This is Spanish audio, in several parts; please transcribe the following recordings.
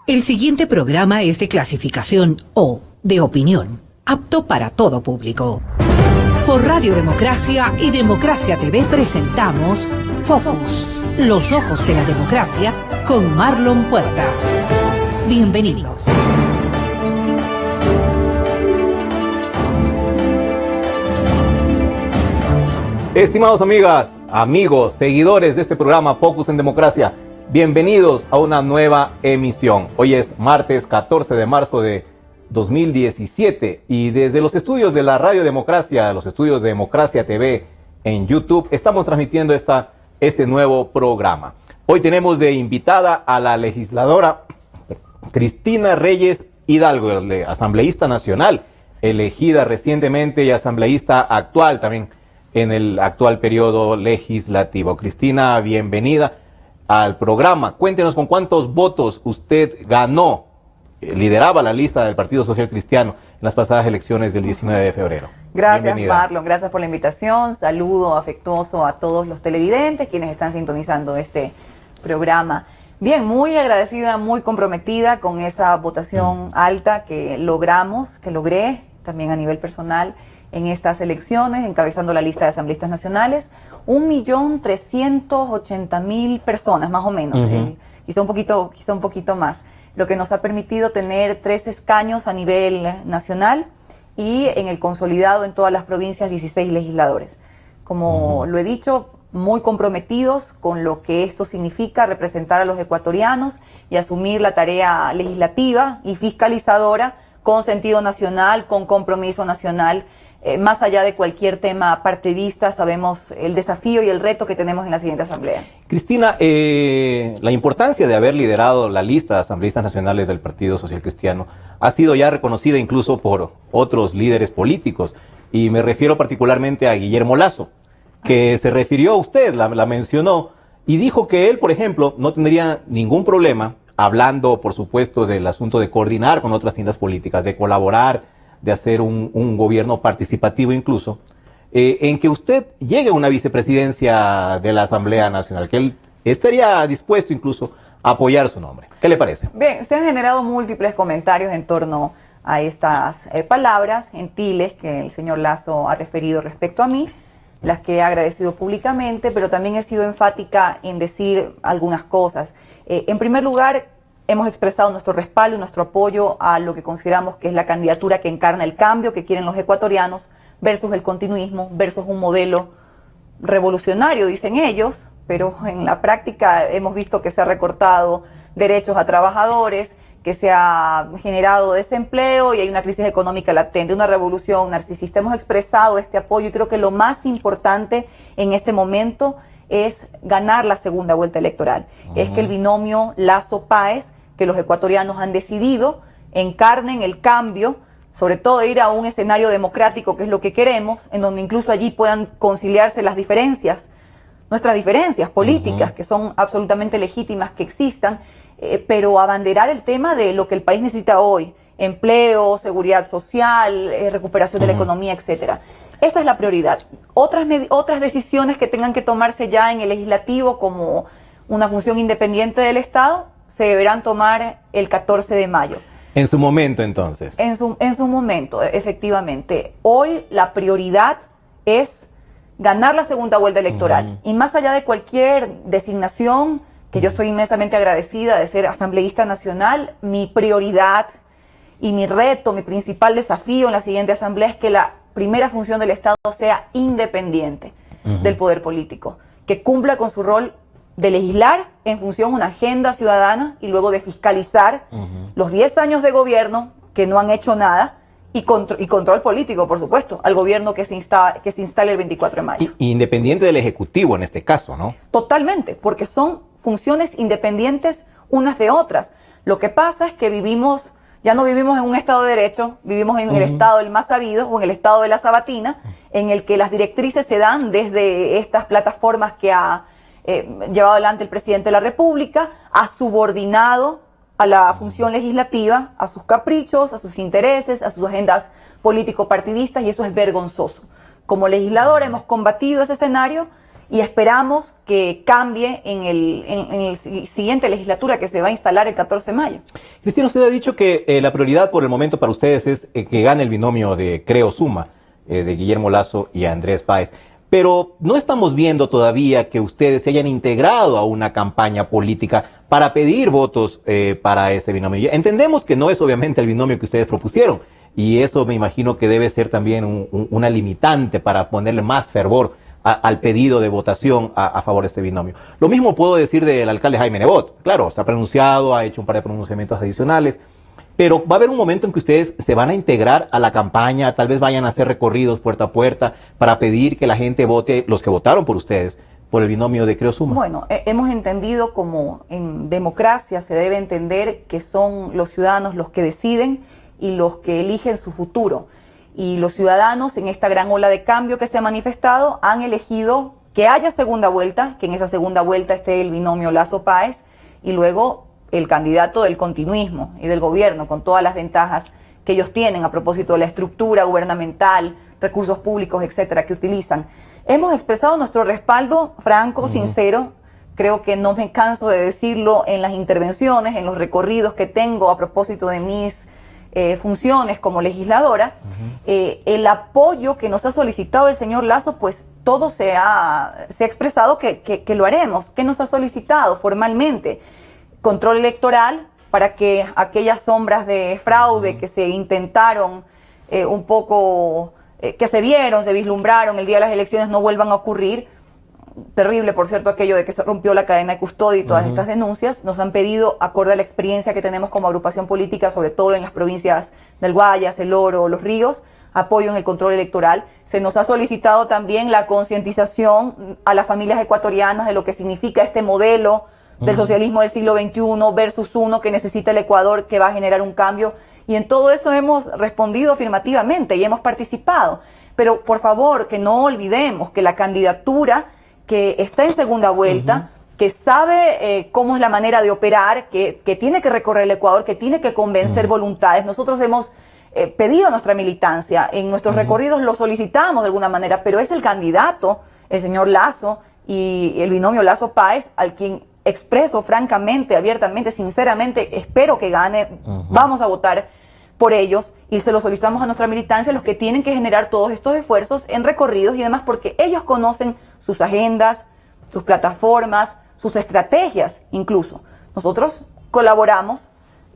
El siguiente programa es de clasificación O, de opinión, apto para todo público. Por Radio Democracia y Democracia TV presentamos Focus, los ojos de la democracia, con Marlon Puertas. Bienvenidos. Estimados amigas, amigos, seguidores de este programa Focus en Democracia, bienvenidos a una nueva emisión. Hoy es martes 14 de marzo de 2017 y desde los estudios de la Radio Democracia, los estudios de Democracia TV en YouTube, estamos transmitiendo este nuevo programa. Hoy tenemos de invitada a la legisladora Cristina Reyes Hidalgo, asambleísta nacional, elegida recientemente y asambleísta actual también en el actual periodo legislativo. Cristina, bienvenida al programa. Cuéntenos con cuántos votos usted ganó, lideraba la lista del Partido Social Cristiano en las pasadas elecciones del 19 de febrero. Gracias, Bienvenida. Marlon, gracias por la invitación. Saludo afectuoso a todos los televidentes, quienes están sintonizando este programa. Bien, muy agradecida, muy comprometida con esa votación alta que logré también a nivel personal en estas elecciones, encabezando la lista de asambleístas nacionales, 1.380.000 personas, más o menos, quizá un poquito más, lo que nos ha permitido tener 3 escaños a nivel nacional y en el consolidado en todas las provincias 16 legisladores. Como lo he dicho, muy comprometidos con lo que esto significa representar a los ecuatorianos y asumir la tarea legislativa y fiscalizadora con sentido nacional, con compromiso nacional. Más allá de cualquier tema partidista, sabemos el desafío y el reto que tenemos en la siguiente asamblea. Cristina, la importancia de haber liderado la lista de asambleístas nacionales del Partido Social Cristiano ha sido ya reconocida incluso por otros líderes políticos, y me refiero particularmente a Guillermo Lasso, que se refirió a usted, la mencionó, y dijo que él, por ejemplo, no tendría ningún problema, hablando, por supuesto, del asunto de coordinar con otras tiendas políticas, de colaborar, de hacer un gobierno participativo incluso, en que usted llegue a una vicepresidencia de la Asamblea Nacional, que él estaría dispuesto incluso a apoyar su nombre. ¿Qué le parece? Bien, se han generado múltiples comentarios en torno a estas palabras gentiles que el señor Lasso ha referido respecto a mí, las que he agradecido públicamente, pero también he sido enfática en decir algunas cosas. En primer lugar, hemos expresado nuestro respaldo y nuestro apoyo a lo que consideramos que es la candidatura que encarna el cambio que quieren los ecuatorianos versus el continuismo, versus un modelo revolucionario, dicen ellos, pero en la práctica hemos visto que se ha recortado derechos a trabajadores, que se ha generado desempleo y hay una crisis económica latente, una revolución narcisista. Hemos expresado este apoyo y creo que lo más importante en este momento es ganar la segunda vuelta electoral. Es que el binomio Lasso-Páez, que los ecuatorianos han decidido, encarnen el cambio, sobre todo ir a un escenario democrático, que es lo que queremos, en donde incluso allí puedan conciliarse las diferencias, nuestras diferencias políticas, que son absolutamente legítimas que existan, pero abanderar el tema de lo que el país necesita hoy: empleo, seguridad social, recuperación de la economía, etcétera. Esa es la prioridad. Otras decisiones que tengan que tomarse ya en el legislativo como una función independiente del Estado se deberán tomar el 14 de mayo. En su momento, entonces. En su momento, efectivamente. Hoy la prioridad es ganar la segunda vuelta electoral. Y más allá de cualquier designación, que yo estoy inmensamente agradecida de ser asambleísta nacional, mi prioridad y mi reto, mi principal desafío en la siguiente asamblea es que la primera función del Estado sea independiente del poder político, que cumpla con su rol de legislar en función de una agenda ciudadana y luego de fiscalizar los 10 años de gobierno que no han hecho nada y control político, por supuesto, al gobierno que se instale el 24 de mayo. Independiente del Ejecutivo en este caso, ¿no? Totalmente, porque son funciones independientes unas de otras. Lo que pasa es que ya no vivimos en un Estado de Derecho, vivimos en el Estado del más sabido o en el Estado de la sabatina, en el que las directrices se dan desde estas plataformas que ha llevado adelante el presidente de la República, ha subordinado a la función legislativa, a sus caprichos, a sus intereses, a sus agendas político-partidistas, y eso es vergonzoso. Como legislador hemos combatido ese escenario y esperamos que cambie en el siguiente legislatura que se va a instalar el 14 de mayo. Cristina, usted ha dicho que la prioridad por el momento para ustedes es que gane el binomio de Creo Suma, de Guillermo Lasso y Andrés Páez. Pero no estamos viendo todavía que ustedes se hayan integrado a una campaña política para pedir votos para ese binomio. Entendemos que no es obviamente el binomio que ustedes propusieron, y eso me imagino que debe ser también una limitante para ponerle más fervor al pedido de votación a favor de este binomio. Lo mismo puedo decir del alcalde Jaime Nebot. Claro, se ha pronunciado, ha hecho un par de pronunciamientos adicionales, pero va a haber un momento en que ustedes se van a integrar a la campaña, tal vez vayan a hacer recorridos puerta a puerta para pedir que la gente vote, los que votaron por ustedes, por el binomio de Creo Suma. Bueno, hemos entendido como en democracia se debe entender que son los ciudadanos los que deciden y los que eligen su futuro. Y los ciudadanos en esta gran ola de cambio que se ha manifestado han elegido que haya segunda vuelta, que en esa segunda vuelta esté el binomio Lasso-Páez y luego el candidato del continuismo y del gobierno con todas las ventajas que ellos tienen a propósito de la estructura gubernamental, recursos públicos, etcétera, que utilizan. Hemos expresado nuestro respaldo franco, sincero. Creo que no me canso de decirlo en las intervenciones, en los recorridos que tengo a propósito de mis funciones como legisladora. El apoyo que nos ha solicitado el señor Lasso, pues todo se ha expresado que lo haremos. ¿Qué nos ha solicitado formalmente? Control electoral para que aquellas sombras de fraude que se intentaron un poco, que se vieron, se vislumbraron el día de las elecciones no vuelvan a ocurrir. Terrible, por cierto, aquello de que se rompió la cadena de custodia y todas estas denuncias. Nos han pedido, acorde a la experiencia que tenemos como agrupación política, sobre todo en las provincias del Guayas, El Oro, Los Ríos, apoyo en el control electoral. Se nos ha solicitado también la concientización a las familias ecuatorianas de lo que significa este modelo del socialismo del siglo XXI versus uno que necesita el Ecuador, que va a generar un cambio. Y en todo eso hemos respondido afirmativamente y hemos participado. Pero, por favor, que no olvidemos que la candidatura que está en segunda vuelta, que sabe cómo es la manera de operar, que tiene que recorrer el Ecuador, que tiene que convencer voluntades. Nosotros hemos pedido a nuestra militancia, en nuestros recorridos lo solicitamos de alguna manera, pero es el candidato, el señor Lasso y el binomio Lasso-Páez, al quien expreso francamente, abiertamente, sinceramente, espero que gane, vamos a votar por ellos y se lo solicitamos a nuestra militancia, los que tienen que generar todos estos esfuerzos en recorridos y demás, porque ellos conocen sus agendas, sus plataformas, sus estrategias incluso. Nosotros colaboramos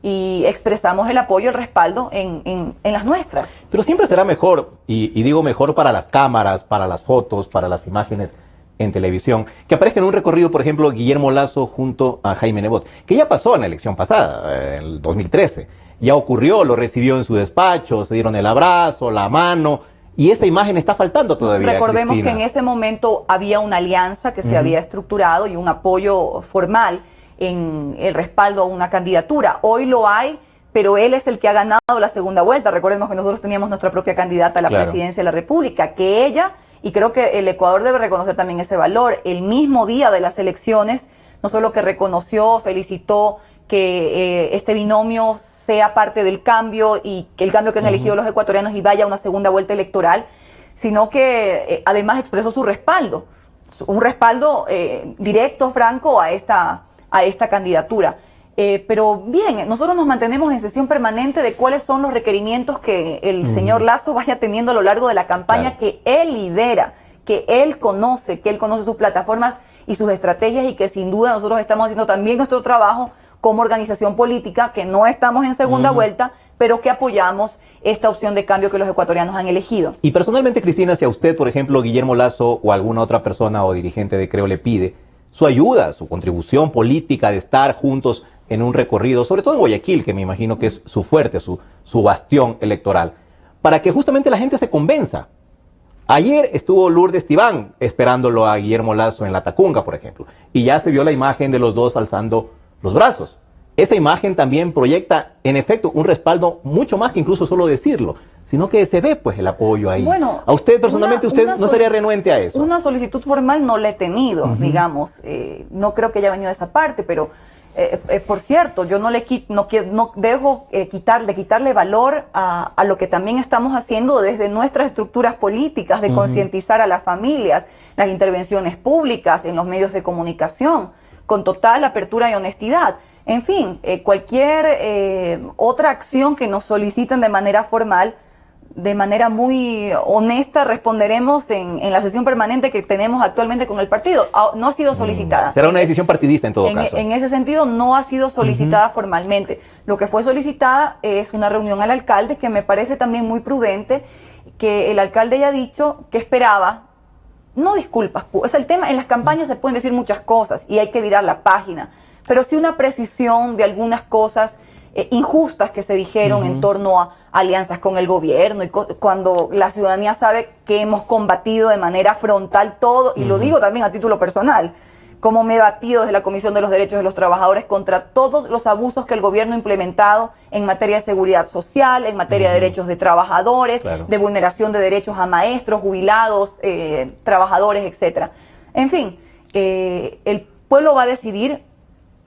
y expresamos el apoyo, el respaldo en las nuestras. Pero siempre será mejor, y digo mejor para las cámaras, para las fotos, para las imágenes en televisión, que aparezca en un recorrido, por ejemplo, Guillermo Lasso junto a Jaime Nebot, que ya pasó en la elección pasada, en el 2013. Ya ocurrió, lo recibió en su despacho, se dieron el abrazo, la mano, y esa imagen está faltando todavía. Recordemos, Cristina, que en ese momento había una alianza que se había estructurado y un apoyo formal en el respaldo a una candidatura. Hoy lo hay, pero él es el que ha ganado la segunda vuelta. Recordemos que nosotros teníamos nuestra propia candidata a la presidencia de la República, que ella, y creo que el Ecuador debe reconocer también ese valor, el mismo día de las elecciones, no solo que reconoció, felicitó que este binomio sea parte del cambio y que el cambio que han elegido los ecuatorianos y vaya a una segunda vuelta electoral, sino que además expresó su respaldo, un respaldo directo, franco a esta candidatura. Pero bien, nosotros nos mantenemos en sesión permanente de cuáles son los requerimientos que el señor Lasso vaya teniendo a lo largo de la campaña, que él lidera, que él conoce sus plataformas y sus estrategias, y que sin duda nosotros estamos haciendo también nuestro trabajo como organización política, que no estamos en segunda vuelta, pero que apoyamos esta opción de cambio que los ecuatorianos han elegido. Y personalmente, Cristina, si a usted, por ejemplo, Guillermo Lasso o alguna otra persona o dirigente de Creo le pide su ayuda, su contribución política de estar juntos en un recorrido, sobre todo en Guayaquil, que me imagino que es su fuerte, su bastión electoral, para que justamente la gente se convenza. Ayer estuvo Lourdes Tibán esperándolo a Guillermo Lasso en La Tacunga, por ejemplo, y ya se vio la imagen de los dos alzando los brazos. Esa imagen también proyecta, en efecto, un respaldo mucho más que incluso solo decirlo, sino que se ve pues el apoyo ahí. Bueno, a usted personalmente, usted no sería renuente a eso. Una solicitud formal no la he tenido, digamos. No creo que haya venido de esa parte, pero Por cierto, yo no dejo quitarle valor a lo que también estamos haciendo desde nuestras estructuras políticas, de concientizar a las familias, las intervenciones públicas en los medios de comunicación, con total apertura y honestidad. En fin, cualquier otra acción que nos soliciten de manera formal, de manera muy honesta, responderemos en la sesión permanente que tenemos actualmente con el partido. No ha sido solicitada. Será una decisión partidista en todo caso. En ese sentido, no ha sido solicitada formalmente. Lo que fue solicitada es una reunión al alcalde, que me parece también muy prudente, que el alcalde haya dicho que esperaba, no disculpas, es el tema, en las campañas se pueden decir muchas cosas y hay que virar la página, pero sí una precisión de algunas cosas injustas que se dijeron en torno a alianzas con el gobierno, y cuando la ciudadanía sabe que hemos combatido de manera frontal todo, y lo digo también a título personal, como me he batido desde la Comisión de los Derechos de los Trabajadores contra todos los abusos que el gobierno ha implementado en materia de seguridad social, en materia de derechos de trabajadores, de vulneración de derechos a maestros, jubilados, trabajadores, etcétera. En fin, el pueblo va a decidir.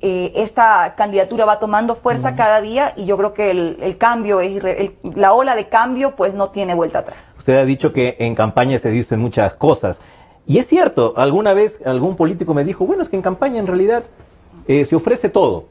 Esta candidatura va tomando fuerza cada día, y yo creo que el cambio, la ola de cambio, pues no tiene vuelta atrás. Usted ha dicho que en campaña se dicen muchas cosas, y es cierto. Alguna vez algún político me dijo, bueno, es que en campaña en realidad se ofrece todo,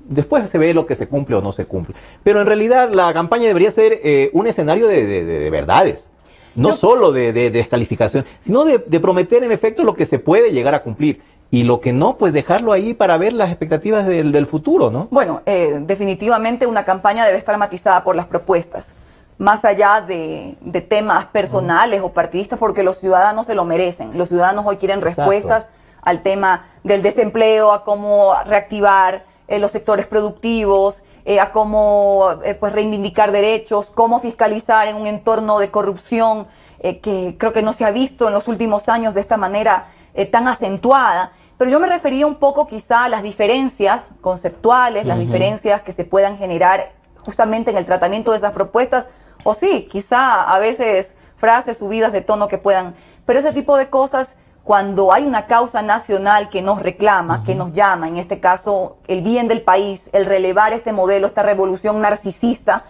después se ve lo que se cumple o no se cumple, pero en realidad la campaña debería ser un escenario de verdades, no solo de descalificación, sino de prometer en efecto lo que se puede llegar a cumplir. Y lo que no, pues dejarlo ahí para ver las expectativas del futuro, ¿no? Bueno, definitivamente una campaña debe estar matizada por las propuestas, más allá de temas personales o partidistas, porque los ciudadanos se lo merecen. Los ciudadanos hoy quieren respuestas al tema del desempleo, a cómo reactivar los sectores productivos, a cómo pues reivindicar derechos, cómo fiscalizar en un entorno de corrupción que creo que no se ha visto en los últimos años de esta manera tan acentuada. Pero yo me refería un poco quizá a las diferencias conceptuales, las diferencias que se puedan generar justamente en el tratamiento de esas propuestas, o sí, quizá a veces frases subidas de tono que puedan, pero ese tipo de cosas, cuando hay una causa nacional que nos reclama, que nos llama, en este caso el bien del país, el relevar este modelo, esta revolución narcisista,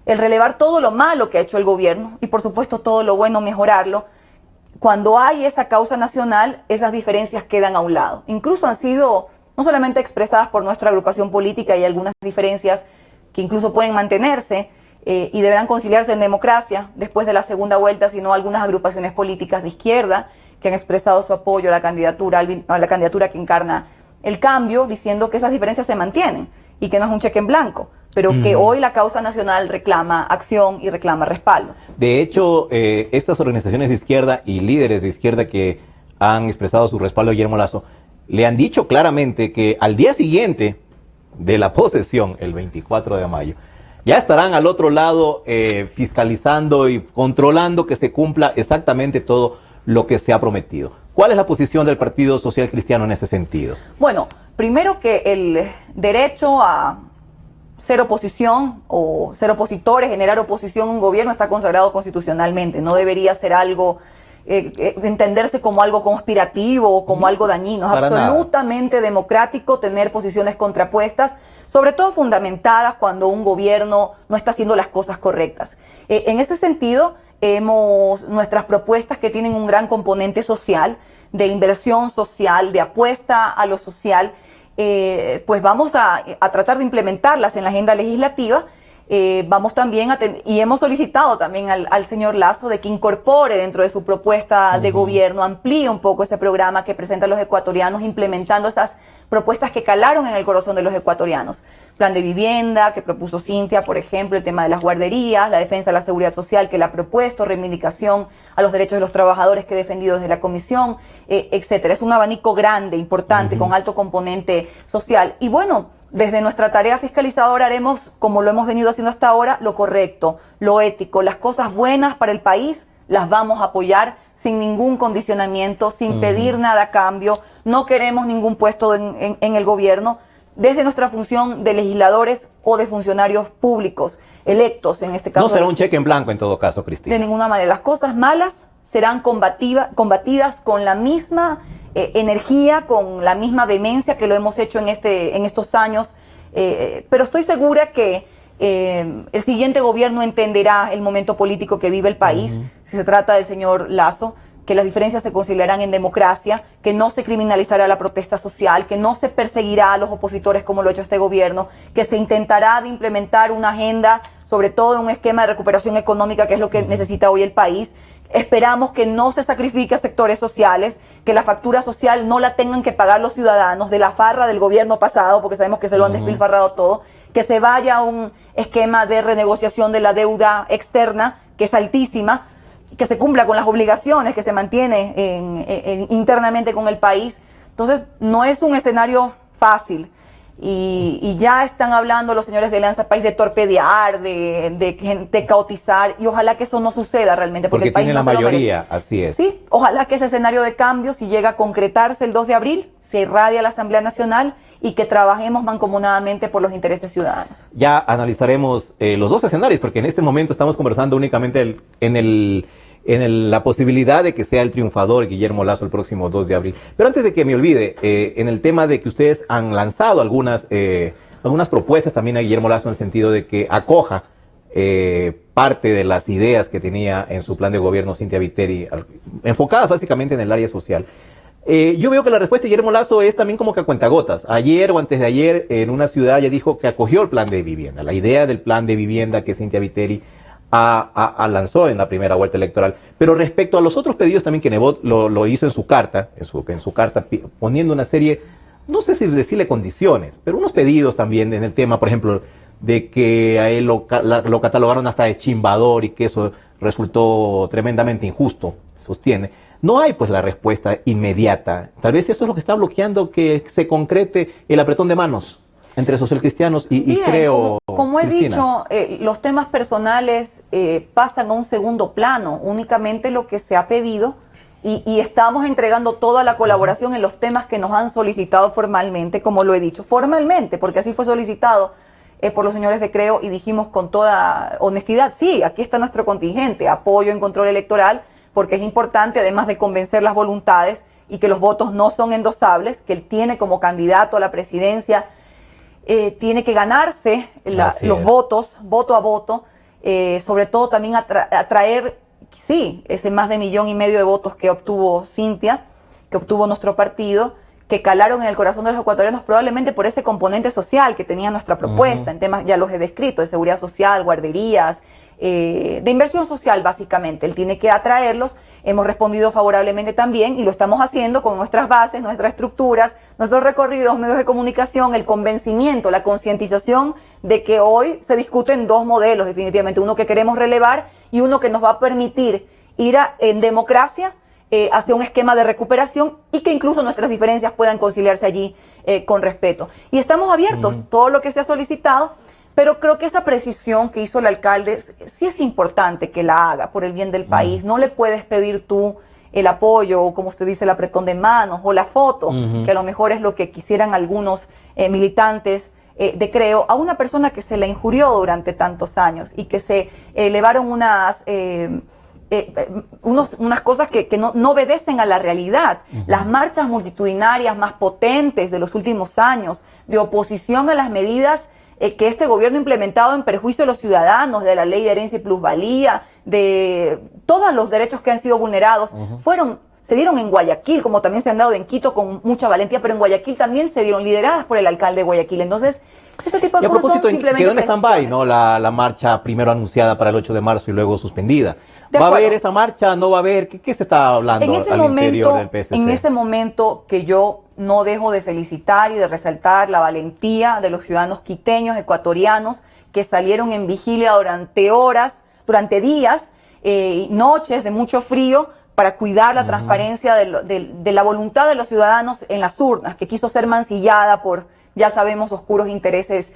el relevar todo lo malo que ha hecho el gobierno y por supuesto todo lo bueno mejorarlo. Cuando hay esa causa nacional, esas diferencias quedan a un lado. Incluso han sido no solamente expresadas por nuestra agrupación política, y algunas diferencias que incluso pueden mantenerse y deberán conciliarse en democracia después de la segunda vuelta, sino algunas agrupaciones políticas de izquierda que han expresado su apoyo a la candidatura que encarna el cambio, diciendo que esas diferencias se mantienen y que no es un cheque en blanco, pero que hoy la causa nacional reclama acción y reclama respaldo. De hecho, estas organizaciones de izquierda y líderes de izquierda que han expresado su respaldo a Guillermo Lasso, le han dicho claramente que al día siguiente de la posesión, el 24 de mayo, ya estarán al otro lado fiscalizando y controlando que se cumpla exactamente todo lo que se ha prometido. ¿Cuál es la posición del Partido Social Cristiano en ese sentido? Bueno, primero que el derecho a ser oposición o ser opositores, generar oposición a un gobierno está consagrado constitucionalmente. No debería ser algo, entenderse como algo conspirativo o como algo dañino. Es absolutamente democrático tener posiciones contrapuestas, sobre todo fundamentadas cuando un gobierno no está haciendo las cosas correctas. En ese sentido, nuestras propuestas que tienen un gran componente social, de inversión social, de apuesta a lo social, pues vamos a tratar de implementarlas en la agenda legislativa. Vamos también y hemos solicitado también al señor Lasso de que incorpore dentro de su propuesta de gobierno, amplíe un poco ese programa que presentan los ecuatorianos, implementando esas propuestas que calaron en el corazón de los ecuatorianos. Plan de vivienda que propuso Cintia, por ejemplo, el tema de las guarderías, la defensa de la seguridad social que la ha propuesto, reivindicación a los derechos de los trabajadores que he defendido desde la comisión, etcétera. Es un abanico grande, importante, con alto componente social. Y bueno, desde nuestra tarea fiscalizadora haremos, como lo hemos venido haciendo hasta ahora, lo correcto, lo ético, las cosas buenas para el país las vamos a apoyar sin ningún condicionamiento, sin pedir nada a cambio. No queremos ningún puesto en el gobierno, desde nuestra función de legisladores o de funcionarios públicos electos, en este caso. No será un cheque en blanco en todo caso, Cristina. De ninguna manera. Las cosas malas serán combatidas con la misma energía, con la misma vehemencia que lo hemos hecho en estos años, pero estoy segura que el siguiente gobierno entenderá el momento político que vive el país, si se trata del señor Lasso, que las diferencias se conciliarán en democracia, que no se criminalizará la protesta social, que no se perseguirá a los opositores como lo ha hecho este gobierno, que se intentará de implementar una agenda, sobre todo un esquema de recuperación económica, que es lo que necesita hoy el país. Esperamos que no se sacrifique a sectores sociales, que la factura social no la tengan que pagar los ciudadanos de la farra del gobierno pasado, porque sabemos que se lo han despilfarrado todo, que se vaya a un esquema de renegociación de la deuda externa, que es altísima, que se cumpla con las obligaciones que se mantiene internamente con el país. Entonces, no es un escenario fácil. Y ya están hablando los señores de Alianza País de torpedear, de caotizar, y ojalá que eso no suceda realmente, porque el país tiene no la se lo mayoría, merece. así es. Sí, ojalá que ese escenario de cambio, si llega a concretarse el 2 de abril, se irradie a la Asamblea Nacional y que trabajemos mancomunadamente por los intereses ciudadanos. Ya analizaremos los dos escenarios, porque en este momento estamos conversando únicamente en la posibilidad de que sea el triunfador Guillermo Lasso el próximo 2 de abril. Pero antes de que me olvide, en el tema de que ustedes han lanzado algunas propuestas también a Guillermo Lasso, en el sentido de que acoja parte de las ideas que tenía en su plan de gobierno Cynthia Viteri, enfocadas básicamente en el área social. Yo veo que la respuesta de Guillermo Lasso es también como que a cuentagotas. Ayer o antes de ayer, en una ciudad ya dijo que acogió el plan de vivienda, la idea del plan de vivienda que Cynthia Viteri lanzó en la primera vuelta electoral. Pero respecto a los otros pedidos también que Nebot lo hizo en su carta, poniendo una serie, no sé si decirle condiciones, pero unos pedidos también en el tema, por ejemplo, de que a él lo catalogaron hasta de chimbador y que eso resultó tremendamente injusto, sostiene. No hay pues la respuesta inmediata. Tal vez eso es lo que está bloqueando que se concrete el apretón de manos entre socialcristianos y Bien, creo, como he Cristina, dicho, los temas personales pasan a un segundo plano. Únicamente lo que se ha pedido, y estamos entregando toda la colaboración en los temas que nos han solicitado formalmente, como lo he dicho, formalmente, porque así fue solicitado por los señores de Creo, y dijimos con toda honestidad, sí, aquí está nuestro contingente, apoyo en control electoral, porque es importante, además de convencer las voluntades y que los votos no son endosables, que él tiene como candidato a la presidencia, tiene que ganarse los votos, voto a voto, sobre todo también atraer, sí, ese más de 1,5 millones de votos que obtuvo Cynthia, que obtuvo nuestro partido, que calaron en el corazón de los ecuatorianos probablemente por ese componente social que tenía nuestra propuesta, en temas, ya los he descrito, de seguridad social, guarderías, de inversión social básicamente. Él tiene que atraerlos. Hemos respondido favorablemente también y lo estamos haciendo con nuestras bases, nuestras estructuras, nuestros recorridos, medios de comunicación, el convencimiento, la concientización de que hoy se discuten dos modelos definitivamente, uno que queremos relevar y uno que nos va a permitir ir en democracia hacia un esquema de recuperación y que incluso nuestras diferencias puedan conciliarse allí con respeto. Y estamos abiertos, todo lo que se ha solicitado. Pero creo que esa precisión que hizo el alcalde sí es importante que la haga por el bien del país. No le puedes pedir tú el apoyo, o como usted dice, el apretón de manos o la foto, que a lo mejor es lo que quisieran algunos militantes de Creo, a una persona que se la injurió durante tantos años y que se elevaron unas cosas que no obedecen a la realidad. Las marchas multitudinarias más potentes de los últimos años, de oposición a las medidas que este gobierno ha implementado en perjuicio de los ciudadanos, de la ley de herencia y plusvalía, de todos los derechos que han sido vulnerados, se dieron en Guayaquil, como también se han dado en Quito con mucha valentía, pero en Guayaquil también se dieron, lideradas por el alcalde de Guayaquil. Entonces, este tipo de cosas son simplemente quedó en stand-by, ¿no? La marcha primero anunciada para el 8 de marzo y luego suspendida. ¿Va a haber esa marcha? ¿No va a haber? ¿Qué se está hablando interior del PSC? En ese momento que yo no dejo de felicitar y de resaltar la valentía de los ciudadanos quiteños, ecuatorianos, que salieron en vigilia durante horas, durante días, noches de mucho frío, para cuidar la transparencia de la voluntad de los ciudadanos en las urnas, que quiso ser mancillada por, ya sabemos, oscuros intereses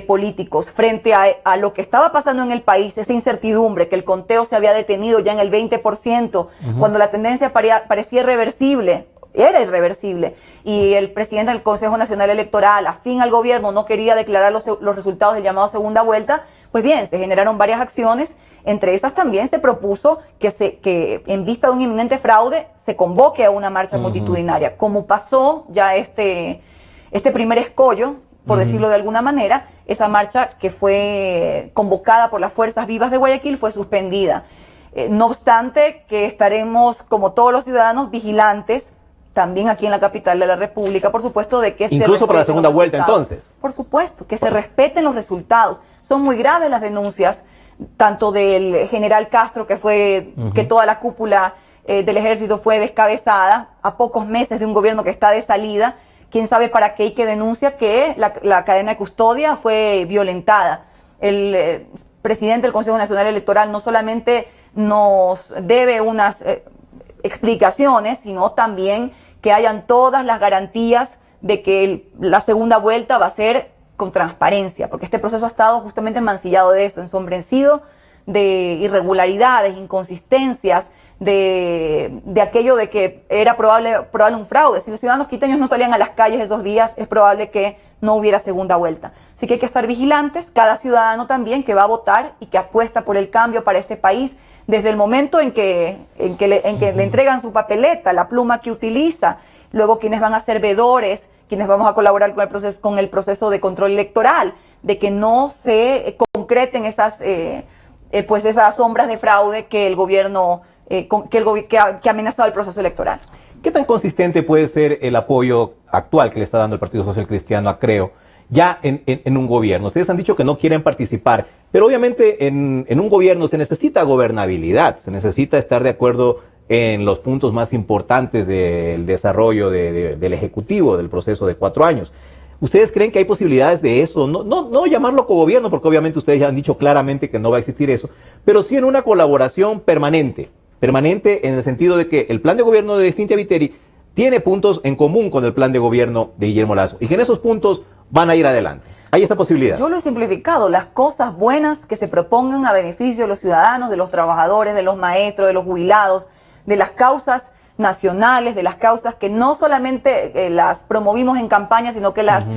políticos, frente a lo que estaba pasando en el país, esa incertidumbre, que el conteo se había detenido ya en el 20%, cuando la tendencia parecía irreversible, era irreversible. Y el presidente del Consejo Nacional Electoral, afín al gobierno, no quería declarar los resultados del llamado segunda vuelta. Pues bien, se generaron varias acciones. Entre esas también se propuso que en vista de un inminente fraude se convoque a una marcha multitudinaria. Como pasó ya este primer escollo, por decirlo de alguna manera, esa marcha que fue convocada por las Fuerzas Vivas de Guayaquil fue suspendida. No obstante, que estaremos, como todos los ciudadanos, vigilantes, también aquí en la capital de la República, por supuesto, de que incluso para la segunda vuelta, entonces. Por supuesto, que se respeten los resultados. Son muy graves las denuncias, tanto del general Castro, que fue que toda la cúpula del ejército fue descabezada a pocos meses de un gobierno que está de salida. Quién sabe para qué, y que denuncia que la cadena de custodia fue violentada. El presidente del Consejo Nacional Electoral no solamente nos debe unas explicaciones, sino también que hayan todas las garantías de que la segunda vuelta va a ser con transparencia, porque este proceso ha estado justamente mancillado de eso, ensombrecido de irregularidades, inconsistencias, de aquello de que era probable un fraude. Si los ciudadanos quiteños no salían a las calles esos días, es probable que no hubiera segunda vuelta. Así que hay que estar vigilantes, cada ciudadano también que va a votar y que apuesta por el cambio para este país, desde el momento en que le entregan su papeleta, la pluma que utiliza, luego quienes van a ser veedores, quienes vamos a colaborar con el proceso de control electoral, de que no se concreten esas sombras de fraude que el gobierno que ha amenazado el proceso electoral. ¿Qué tan consistente puede ser el apoyo actual que le está dando el Partido Social Cristiano a Creo ya en un gobierno? Ustedes han dicho que no quieren participar, pero obviamente en un gobierno se necesita gobernabilidad, se necesita estar de acuerdo en los puntos más importantes del desarrollo del Ejecutivo, del proceso de 4 años. ¿Ustedes creen que hay posibilidades de eso? No llamarlo cogobierno, porque obviamente ustedes ya han dicho claramente que no va a existir eso, pero sí en una colaboración permanente en el sentido de que el plan de gobierno de Cynthia Viteri tiene puntos en común con el plan de gobierno de Guillermo Lasso y que en esos puntos van a ir adelante. ¿Hay esa posibilidad? Yo lo he simplificado. Las cosas buenas que se propongan a beneficio de los ciudadanos, de los trabajadores, de los maestros, de los jubilados, de las causas nacionales, de las causas que no solamente las promovimos en campaña, sino que las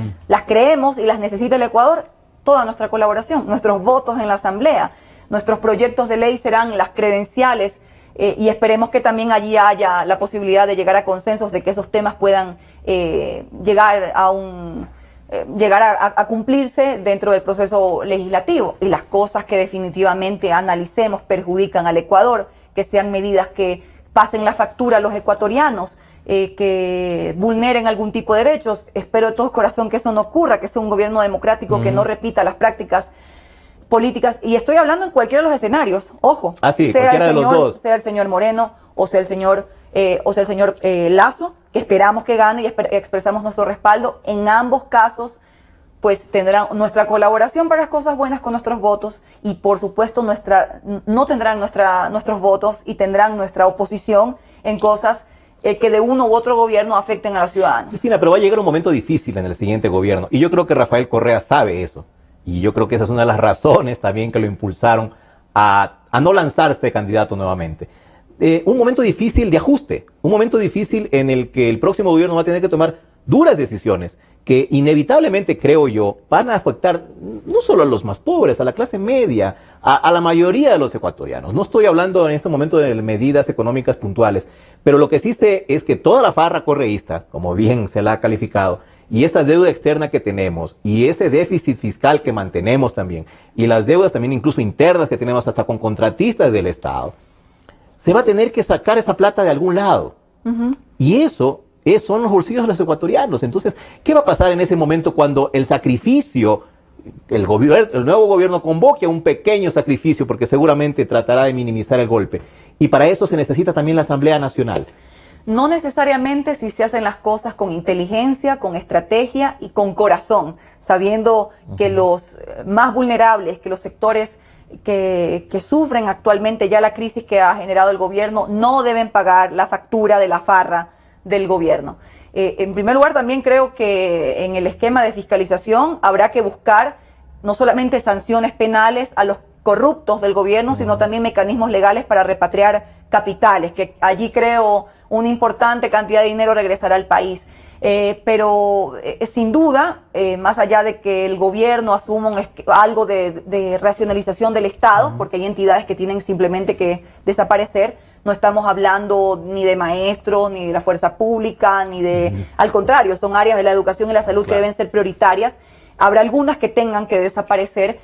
creemos y las necesita el Ecuador, toda nuestra colaboración, nuestros votos en la Asamblea, nuestros proyectos de ley serán las credenciales y esperemos que también allí haya la posibilidad de llegar a consensos, de que esos temas puedan llegar a cumplirse dentro del proceso legislativo, y las cosas que definitivamente analicemos perjudican al Ecuador, que sean medidas que pasen la factura a los ecuatorianos, que vulneren algún tipo de derechos. Espero de todo corazón que eso no ocurra, que sea un gobierno democrático que no repita las prácticas políticas, y estoy hablando en cualquiera de los escenarios, ojo, sea el señor Moreno o sea el señor Lasso, que esperamos que gane y expresamos nuestro respaldo. En ambos casos pues tendrán nuestra colaboración para las cosas buenas con nuestros votos, y por supuesto no tendrán nuestros votos y tendrán nuestra oposición en cosas que de uno u otro gobierno afecten a los ciudadanos. Cristina, pero va a llegar un momento difícil en el siguiente gobierno, y yo creo que Rafael Correa sabe eso, y yo creo que esa es una de las razones también que lo impulsaron a no lanzarse candidato nuevamente. Un momento difícil de ajuste, un momento difícil en el que el próximo gobierno va a tener que tomar duras decisiones que inevitablemente, creo yo, van a afectar no solo a los más pobres, a la clase media, a la mayoría de los ecuatorianos. No estoy hablando en este momento de medidas económicas puntuales, pero lo que sí sé es que toda la farra correísta, como bien se la ha calificado, y esa deuda externa que tenemos, y ese déficit fiscal que mantenemos también, y las deudas también incluso internas que tenemos hasta con contratistas del Estado, se va a tener que sacar esa plata de algún lado. Y eso son los bolsillos de los ecuatorianos. Entonces, ¿qué va a pasar en ese momento cuando el sacrificio, el nuevo gobierno convoque a un pequeño sacrificio, porque seguramente tratará de minimizar el golpe? Y para eso se necesita también la Asamblea Nacional. No necesariamente si se hacen las cosas con inteligencia, con estrategia y con corazón, sabiendo que los más vulnerables, que los sectores que sufren actualmente ya la crisis que ha generado el gobierno, no deben pagar la factura de la farra del gobierno. En primer lugar, también creo que en el esquema de fiscalización habrá que buscar no solamente sanciones penales a los corruptos del gobierno, sino también mecanismos legales para repatriar capitales, que allí creo una importante cantidad de dinero regresará al país. Pero sin duda, más allá de que el gobierno asuma algo de racionalización del Estado, porque hay entidades que tienen simplemente que desaparecer, no estamos hablando ni de maestros, ni de la fuerza pública, ni de... Al contrario, son áreas de la educación y la salud que deben ser prioritarias. Habrá algunas que tengan que desaparecer.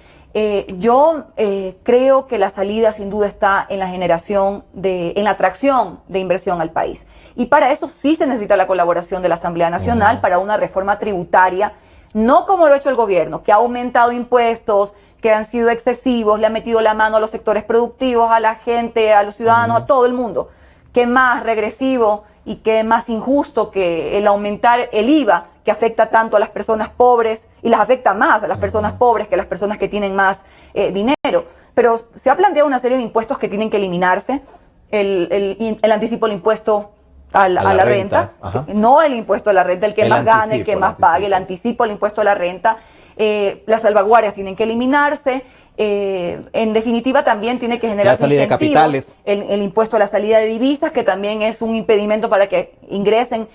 Yo creo que la salida sin duda está en la generación, en la atracción de inversión al país. Y para eso sí se necesita la colaboración de la Asamblea Nacional para una reforma tributaria, no como lo ha hecho el gobierno, que ha aumentado impuestos, que han sido excesivos, le ha metido la mano a los sectores productivos, a la gente, a los ciudadanos, a todo el mundo. Qué más regresivo y qué más injusto que el aumentar el IVA, que afecta tanto a las personas pobres y las afecta más a las personas pobres que a las personas que tienen más dinero. Pero se ha planteado una serie de impuestos que tienen que eliminarse, el anticipo del impuesto a la renta, no el impuesto a la renta, el que más gane, el que más pague, el anticipo al impuesto a la renta, las salvaguardias tienen que eliminarse, en definitiva también tiene que generar la salida de capitales, el impuesto a la salida de divisas, que también es un impedimento para que ingresen,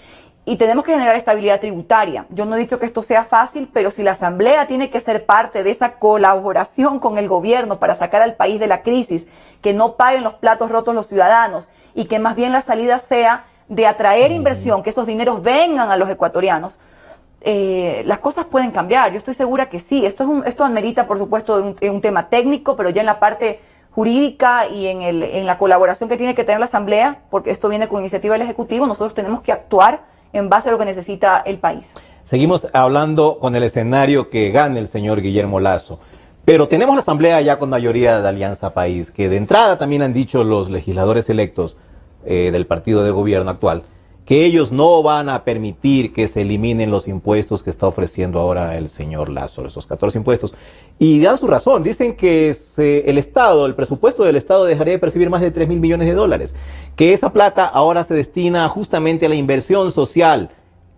y tenemos que generar estabilidad tributaria. Yo no he dicho que esto sea fácil, pero si la Asamblea tiene que ser parte de esa colaboración con el gobierno para sacar al país de la crisis, que no paguen los platos rotos los ciudadanos y que más bien la salida sea de atraer inversión, que esos dineros vengan a los ecuatorianos, las cosas pueden cambiar. Yo estoy segura que sí. Esto amerita, por supuesto, un tema técnico, pero ya en la parte jurídica y en la colaboración que tiene que tener la Asamblea, porque esto viene con iniciativa del Ejecutivo, nosotros tenemos que actuar en base a lo que necesita el país. Seguimos hablando con el escenario que gane el señor Guillermo Lasso, pero tenemos la Asamblea ya con mayoría de Alianza País, que de entrada también han dicho los legisladores electos del partido de gobierno actual, que ellos no van a permitir que se eliminen los impuestos que está ofreciendo ahora el señor Lasso, esos 14 impuestos. Y dan su razón, dicen que el presupuesto del Estado dejaría de percibir más de 3.000 millones de dólares, que esa plata ahora se destina justamente a la inversión social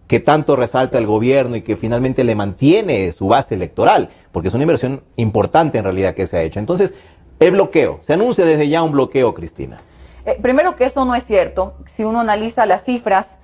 que tanto resalta el gobierno y que finalmente le mantiene su base electoral, porque es una inversión importante en realidad que se ha hecho. Entonces, el bloqueo, se anuncia desde ya un bloqueo, Cristina. Primero que eso no es cierto. Si uno analiza las cifras,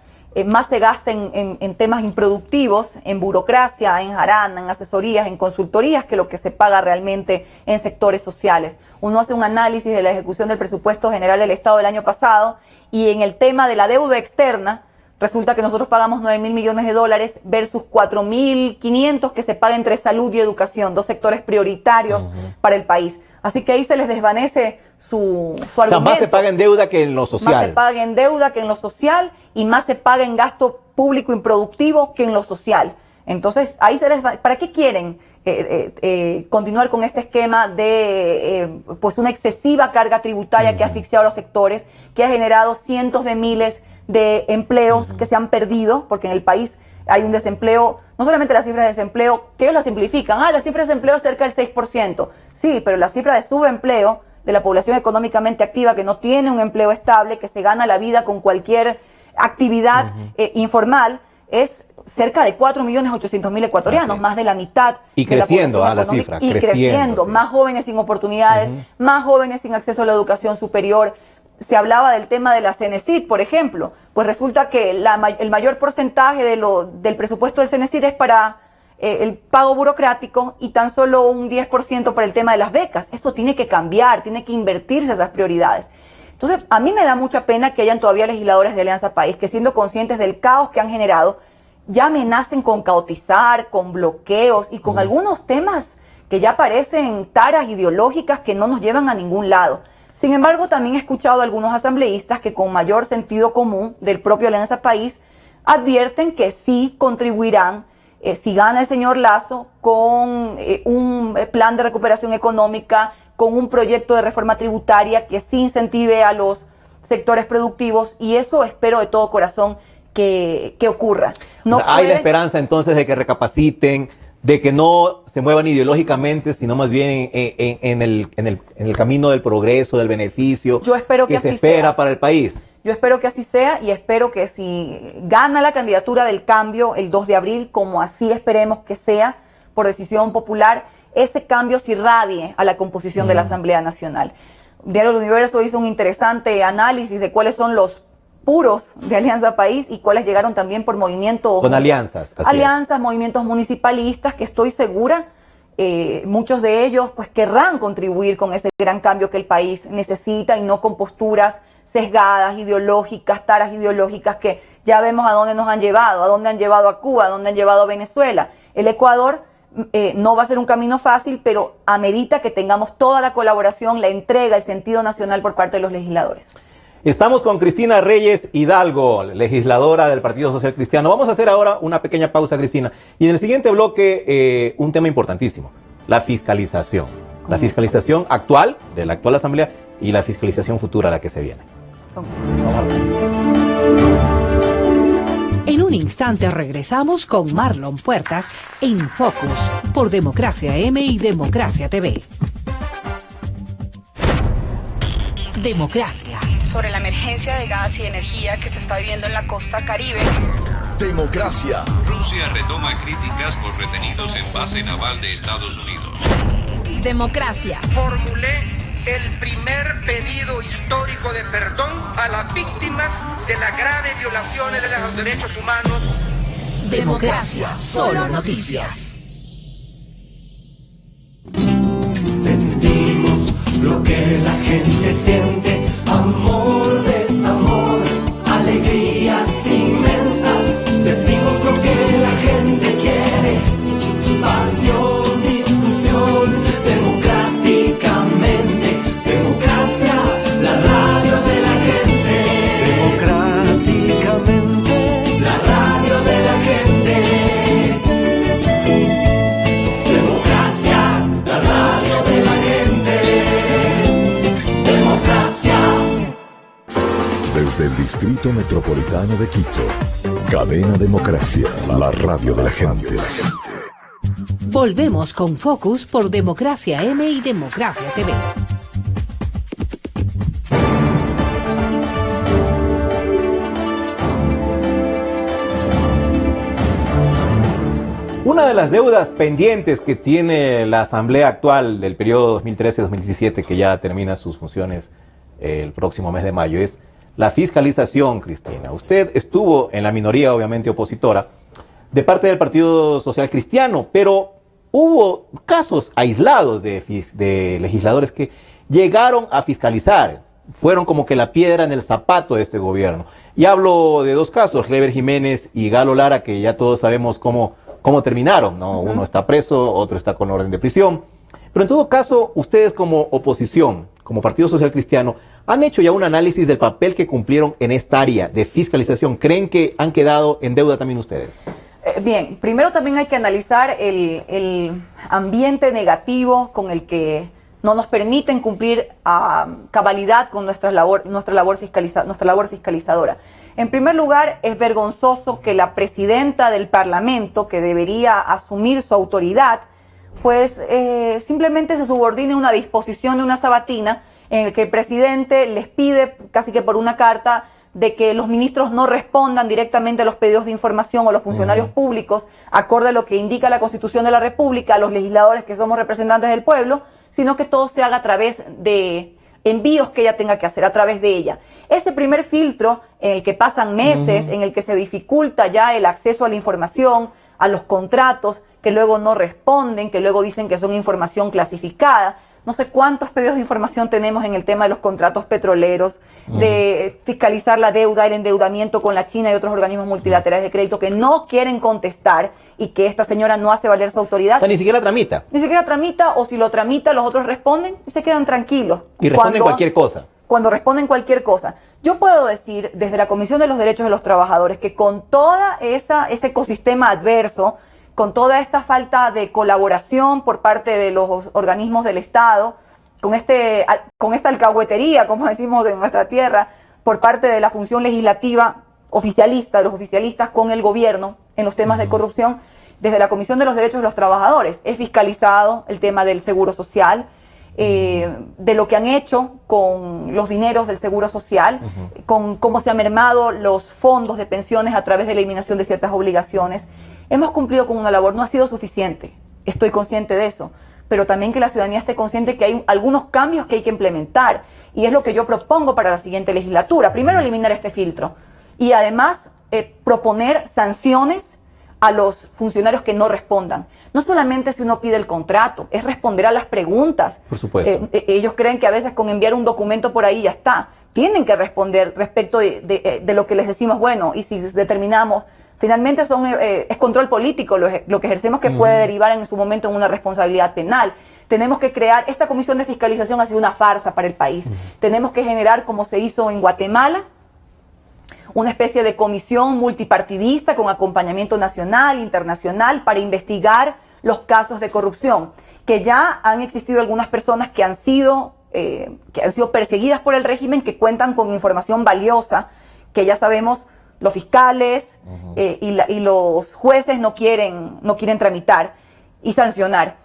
más se gasta en temas improductivos, en burocracia, en jarana, en asesorías, en consultorías, que lo que se paga realmente en sectores sociales. Uno hace un análisis de la ejecución del presupuesto general del Estado del año pasado y en el tema de la deuda externa, resulta que nosotros pagamos 9.000 millones de dólares versus 4.500 que se paga entre salud y educación, dos sectores prioritarios para el país. Así que ahí se les desvanece su argumento. O sea, más se paga en deuda que en lo social. Más se paga en deuda que en lo social y más se paga en gasto público improductivo que en lo social. Entonces, ahí se les ¿para qué quieren continuar con este esquema de pues una excesiva carga tributaria que ha asfixiado a los sectores, que ha generado cientos de miles de empleos que se han perdido, porque en el país hay un desempleo, no solamente las cifras de desempleo, que ellos las simplifican, las cifras de desempleo es cerca del 6%, sí, pero la cifra de subempleo de la población económicamente activa que no tiene un empleo estable, que se gana la vida con cualquier actividad informal, es cerca de 4.800.000 ecuatorianos, más de la mitad. Y creciendo la cifra. Y creciendo, sí. Más jóvenes sin oportunidades, más jóvenes sin acceso a la educación superior. Se hablaba del tema de la Cenecit, por ejemplo, pues resulta que el mayor porcentaje del presupuesto del Cenecit es para el pago burocrático y tan solo un 10% para el tema de las becas. Eso tiene que cambiar, tiene que invertirse esas prioridades. Entonces, a mí me da mucha pena que hayan todavía legisladores de Alianza País que, siendo conscientes del caos que han generado, ya amenacen con caotizar, con bloqueos y con algunos temas que ya parecen taras ideológicas que no nos llevan a ningún lado. Sin embargo, también he escuchado a algunos asambleístas que con mayor sentido común del propio Alianza País advierten que sí contribuirán, si gana el señor Lasso, con un plan de recuperación económica, con un proyecto de reforma tributaria que sí incentive a los sectores productivos, y eso espero de todo corazón que ocurra. No, o sea, hay la esperanza entonces de que recapaciten, de que no se muevan ideológicamente, sino más bien en el camino del progreso, del beneficio. Yo espero que se espera para el país. Yo espero que así sea y espero que si gana la candidatura del cambio el 2 de abril, como así esperemos que sea, por decisión popular, ese cambio se irradie a la composición de la Asamblea Nacional. Diario del Universo hizo un interesante análisis de cuáles son los puros de Alianza País y cuáles llegaron también por movimientos... Con alianzas. Alianzas, movimientos municipalistas, que estoy segura, muchos de ellos pues querrán contribuir con ese gran cambio que el país necesita y no con posturas sesgadas, ideológicas, taras ideológicas que ya vemos a dónde nos han llevado, a dónde han llevado a Cuba, a dónde han llevado a Venezuela. El Ecuador no va a ser un camino fácil, pero amerita que tengamos toda la colaboración, la entrega, el sentido nacional por parte de los legisladores. Estamos con Cristina Reyes Hidalgo, legisladora del Partido Social Cristiano. Vamos a hacer ahora una pequeña pausa, Cristina. Y en el siguiente bloque, un tema importantísimo, la fiscalización. La fiscalización actual, de la actual Asamblea, y la fiscalización futura a la que se viene. En un instante regresamos con Marlon Puertas en Focus por Democracia M y Democracia TV. Democracia. Sobre la emergencia de gas y energía que se está viviendo en la costa Caribe. Democracia. Rusia retoma críticas por retenidos en base naval de Estados Unidos. Democracia. Formulé el primer pedido histórico de perdón a las víctimas de las graves violaciones de los derechos humanos. Democracia, solo noticias. Sentimos lo que la gente siente, amor, desamor, alegrías inmensas. Decimos lo que la gente quiere, pasión, discusión, democráticamente. Democracia, la radio de la gente. Democráticamente, la radio de la gente. Democracia, la radio de la gente. Democracia. Desde el Distrito Metropolitano de Quito, Cadena Democracia, la radio de la gente. Volvemos con Focus por Democracia M y Democracia TV. Una de las deudas pendientes que tiene la Asamblea actual del periodo 2013-2017, que ya termina sus funciones el próximo mes de mayo, es la fiscalización, Cristina. Usted estuvo en la minoría, obviamente opositora, de parte del Partido Social Cristiano, pero hubo casos aislados de legisladores que llegaron a fiscalizar. Fueron como que la piedra en el zapato de este gobierno. Y hablo de dos casos, Clever Jiménez y Galo Lara, que ya todos sabemos cómo terminaron, ¿no? Uno está preso, otro está con orden de prisión. Pero en todo caso, ustedes como oposición, como Partido Social Cristiano, han hecho ya un análisis del papel que cumplieron en esta área de fiscalización. ¿Creen que han quedado en deuda también ustedes? Bien, primero también hay que analizar el ambiente negativo con el que no nos permiten cumplir a cabalidad con nuestra labor fiscalizadora. En primer lugar, es vergonzoso que la presidenta del Parlamento, que debería asumir su autoridad, pues simplemente se subordine a una disposición de una sabatina en el que el presidente les pide, casi que por una carta, de que los ministros no respondan directamente a los pedidos de información o los funcionarios públicos, acorde a lo que indica la Constitución de la República, a los legisladores que somos representantes del pueblo, sino que todo se haga a través de envíos que ella tenga que hacer, a través de ella. Ese primer filtro, en el que pasan meses, en el que se dificulta ya el acceso a la información, a los contratos, que luego no responden, que luego dicen que son información clasificada. No sé cuántos pedidos de información tenemos en el tema de los contratos petroleros, de fiscalizar la deuda, el endeudamiento con la China y otros organismos multilaterales de crédito que no quieren contestar y que esta señora no hace valer su autoridad. O sea, ni siquiera tramita. Ni siquiera tramita, o si lo tramita, los otros responden y se quedan tranquilos. Y responden cualquier cosa. Cuando responden cualquier cosa. Yo puedo decir, desde la Comisión de los Derechos de los Trabajadores, que con toda ese ecosistema adverso, con toda esta falta de colaboración por parte de los organismos del Estado, con esta alcahuetería, como decimos en nuestra tierra, por parte de la función legislativa oficialista, de los oficialistas con el gobierno en los temas de corrupción, desde la Comisión de los Derechos de los Trabajadores he fiscalizado el tema del seguro social, de lo que han hecho con los dineros del seguro social, con cómo se han mermado los fondos de pensiones a través de la eliminación de ciertas obligaciones. Hemos cumplido con una labor, no ha sido suficiente, estoy consciente de eso, pero también que la ciudadanía esté consciente que hay algunos cambios que hay que implementar. Y es lo que yo propongo para la siguiente legislatura. Primero, eliminar este filtro. Y además, proponer sanciones a los funcionarios que no respondan. No solamente si uno pide el contrato, es responder a las preguntas. Por supuesto. Ellos creen que a veces con enviar un documento por ahí ya está. Tienen que responder respecto de lo que les decimos, bueno, y si determinamos, finalmente es control político lo que ejercemos, que puede derivar en su momento en una responsabilidad penal. Tenemos que crear, esta comisión de fiscalización ha sido una farsa para el país. Tenemos que generar, como se hizo en Guatemala, una especie de comisión multipartidista con acompañamiento nacional, internacional, para investigar los casos de corrupción, que ya han existido algunas personas que han sido perseguidas por el régimen, que cuentan con información valiosa, que ya sabemos los fiscales y los jueces no quieren tramitar y sancionar.